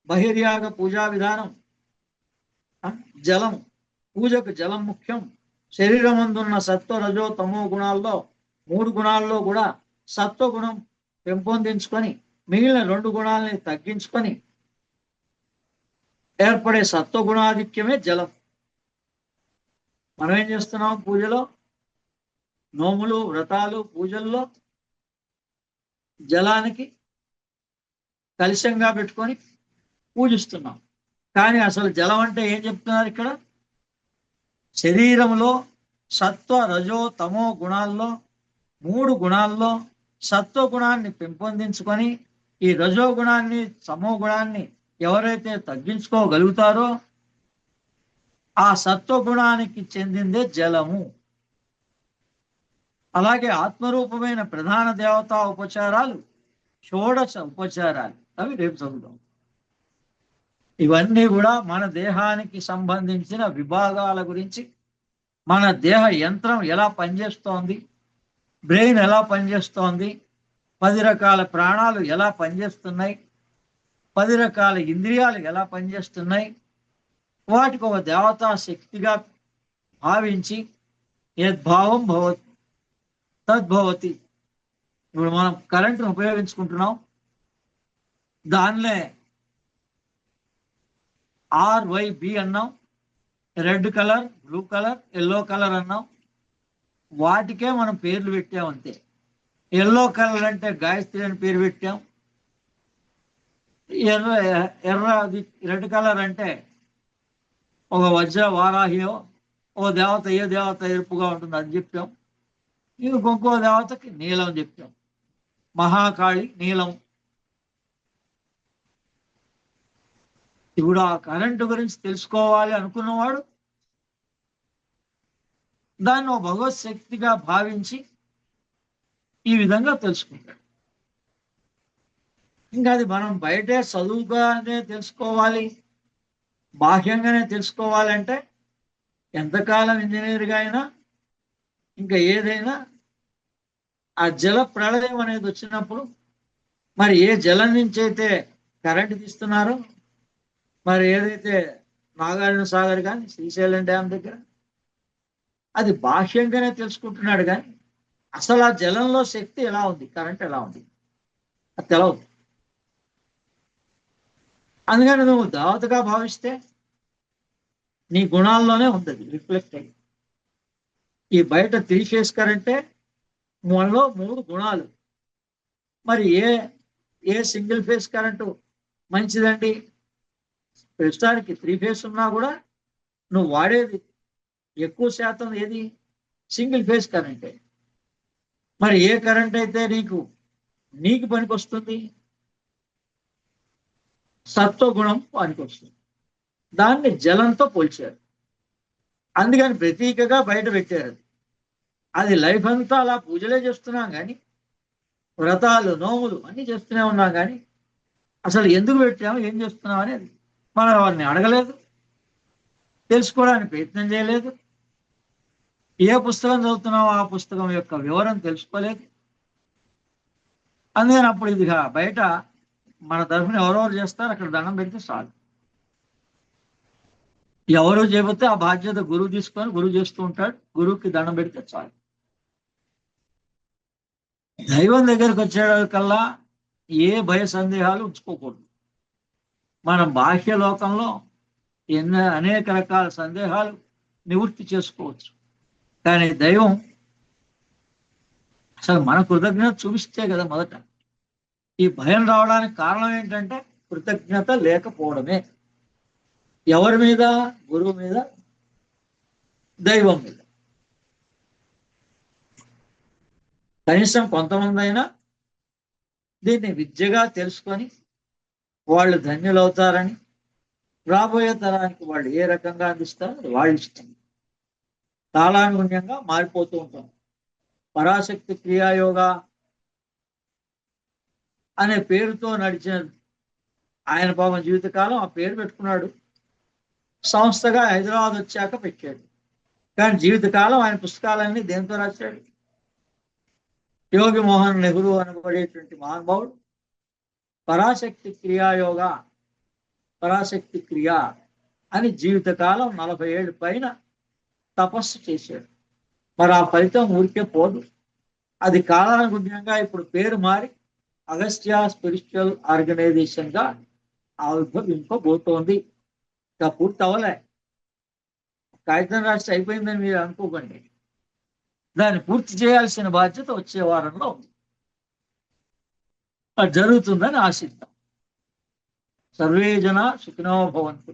బహిర్యాగ పూజా విధానం. జలం, పూజకు జలం ముఖ్యం. శరీరం అందున్న సత్వ రజో తమో గుణాల్లో 3 గుణాల్లో కూడా సత్వగుణం పెంపొందించుకొని మిగిలిన 2 గుణాలని తగ్గించుకొని ఏర్పడే సత్వగుణాధిక్యమే జలం. మనం ఏం చేస్తున్నాం? పూజలో, నోములు, వ్రతాలు, పూజల్లో జలానికి కలుషంగా పెట్టుకొని పూజిస్తున్నాం. కానీ అసలు జలం అంటే ఏం చెప్తున్నారు ఇక్కడ? శరీరంలో సత్వ రజో తమో గుణాల్లో 3 గుణాల్లో సత్వగుణాన్ని పెంపొందించుకొని ఈ రజో గుణాన్ని, తమో గుణాన్ని ఎవరైతే తగ్గించుకోగలుగుతారో ఆ సత్వగుణానికి చెందిందే జలము. అలాగే ఆత్మరూపమైన ప్రధాన దేవతా ఉపచారాలు 16 ఉపచారాలు, అవి రేపు చదువుతాం. ఇవన్నీ కూడా మన దేహానికి సంబంధించిన విభాగాల గురించి, మన దేహ యంత్రం ఎలా పనిచేస్తోంది, బ్రెయిన్ ఎలా పనిచేస్తోంది, 10 రకాల ప్రాణాలు ఎలా పనిచేస్తున్నాయి, 10 రకాల ఇంద్రియాలు ఎలా పనిచేస్తున్నాయి, వాటికి ఒక దేవతా శక్తిగా భావించి యద్భావం భవతి తద్భవతి. ఇప్పుడు మనం కరెంటును ఉపయోగించుకుంటున్నాం, దానిలో RYB అన్నాం, red colour, blue colour, yellow colour అన్నాం. వాటికే మనం పేర్లు పెట్టాం అంతే. ఎల్లో కలర్ అంటే గాయత్రి అని పేరు పెట్టాం. ఎర్రది రెడ్ కలర్ అంటే ఒక వజ్ర వారాహియో ఓ దేవత, ఏ దేవత ఎరుపుగా ఉంటుంది అని చెప్పాం. ఇంకో దేవతకి నీలం చెప్పాం, మహాకాళి నీలం. ఇప్పుడు ఆ కరెంటు గురించి తెలుసుకోవాలి అనుకున్నవాడు దాన్ని ఒక భగవత్ శక్తిగా భావించి ఈ విధంగా తెలుసుకుంటాడు. ఇంకా అది మనం బయటే చదువుగానే తెలుసుకోవాలి, బాహ్యంగానే తెలుసుకోవాలంటే ఎంతకాలం ఇంజనీర్గా అయినా ఇంకా ఏదైనా ఆ జల ప్రళయం అనేది వచ్చినప్పుడు మరి ఏ జలం నుంచి అయితే కరెంటు తీస్తున్నారో, మరి ఏదైతే నాగార్జున సాగర్ కానీ శ్రీశైలం డ్యామ్ దగ్గర అది బాహ్యంగానే తెలుసుకుంటున్నాడు. కానీ అసలు ఆ జలంలో శక్తి ఎలా ఉంది, కరెంట్ ఎలా ఉంది అది తెలవదు. అందుకని నువ్వు దేవతగా భావిస్తే నీ గుణాల్లోనే ఉంది, రిఫ్లెక్ట్ అయ్యి. ఈ బయట 3 ఫేజ్ కరెంటే మనలో 3 గుణాలు. మరి ఏ సింగిల్ ఫేజ్ కరెంటు మంచిదండి? ప్రస్తుతానికి 3 ఫేజ్ ఉన్నా కూడా నువ్వు వాడేది ఎక్కువ శాతం ఏది? సింగిల్ ఫేజ్ కరెంటే. మరి ఏ కరెంట్ అయితే నీకు పనికొస్తుంది? సత్వగుణం పనికొస్తుంది. దాన్ని జలంతో పోల్చారు, అందుకని ప్రతీకగా బయట పెట్టారు. అది లైఫ్ అంతా అలా పూజలే చేస్తున్నాం కానీ, వ్రతాలు, నోములు అన్నీ చేస్తూనే ఉన్నాం కానీ అసలు ఎందుకు పెట్టాము, ఏం చేస్తున్నాం అనేది మనం ఎవరిని అడగలేదు, తెలుసుకోవడానికి ప్రయత్నం చేయలేదు. ఏ పుస్తకం చదువుతున్నామో ఆ పుస్తకం యొక్క వివరం తెలుసుకోలేదు. అందుకని అప్పుడు ఇదిగా బయట మన తరఫున ఎవరెవరు చేస్తారు అక్కడ దండం పెడితే చాలు. ఎవరు చేయబోతే ఆ బాధ్యత గురువు తీసుకొని గురువు చేస్తూ ఉంటాడు, గురువుకి దండం పెడితే చాలు. దైవం దగ్గరికి వచ్చేకల్లా ఏ భయ సందేహాలు ఉంచుకోకూడదు. మనం బాహ్య లోకంలో అనేక రకాల సందేహాలు నివృత్తి చేసుకోవచ్చు, కానీ దైవం అసలు మన కృతజ్ఞత చూపిస్తే కదా మొదట. ఈ భయం రావడానికి కారణం ఏంటంటే కృతజ్ఞత లేకపోవడమే. ఎవరి మీద? గురువు మీద, దైవం మీద. కనీసం కొంతమంది అయినా దీన్ని విద్యగా తెలుసుకొని వాళ్ళు ధన్యులవుతారని, రాబోయే తరానికి వాళ్ళు ఏ రకంగా అందిస్తారో అది వాళ్ళ ఇష్టం. కాలానుగుణ్యంగా మారిపోతూ ఉంటాం. పరాశక్తి క్రియాయోగ అనే పేరుతో నడిచిన ఆయన పాపం జీవితకాలం ఆ పేరు పెట్టుకున్నాడు. సంస్థగా హైదరాబాద్ వచ్చాక పెట్టాడు. కానీ జీవితకాలం ఆయన పుస్తకాలన్నీ దేంతో రాశాడు? యోగి మోహన్ నెహ్రూ అనబడేటువంటి మహానుభావుడు పరాశక్తి క్రియాయోగ, పరాశక్తి క్రియ అని జీవితకాలం 40 ఏళ్ళ పైన తపస్సు చేశాడు. మరి ఆ ఫలితం ఊరికే పోదు. అది కాలానుగుణ్యంగా ఇప్పుడు పేరు మారి అగస్త్య స్పిరిచువల్ ఆర్గనైజేషన్ గా ఆవిర్భవింపబోతోంది. ఇంకా పూర్తి అవ్వలే. కాగితం రాష్ట్రం అయిపోయిందని మీరు అనుకోకండి. దాన్ని పూర్తి చేయాల్సిన బాధ్యత వచ్చే వారంలో ఉంది. అది జరుగుతుందని ఆశిద్దాం. సర్వే జన సుఖినో భవంతు.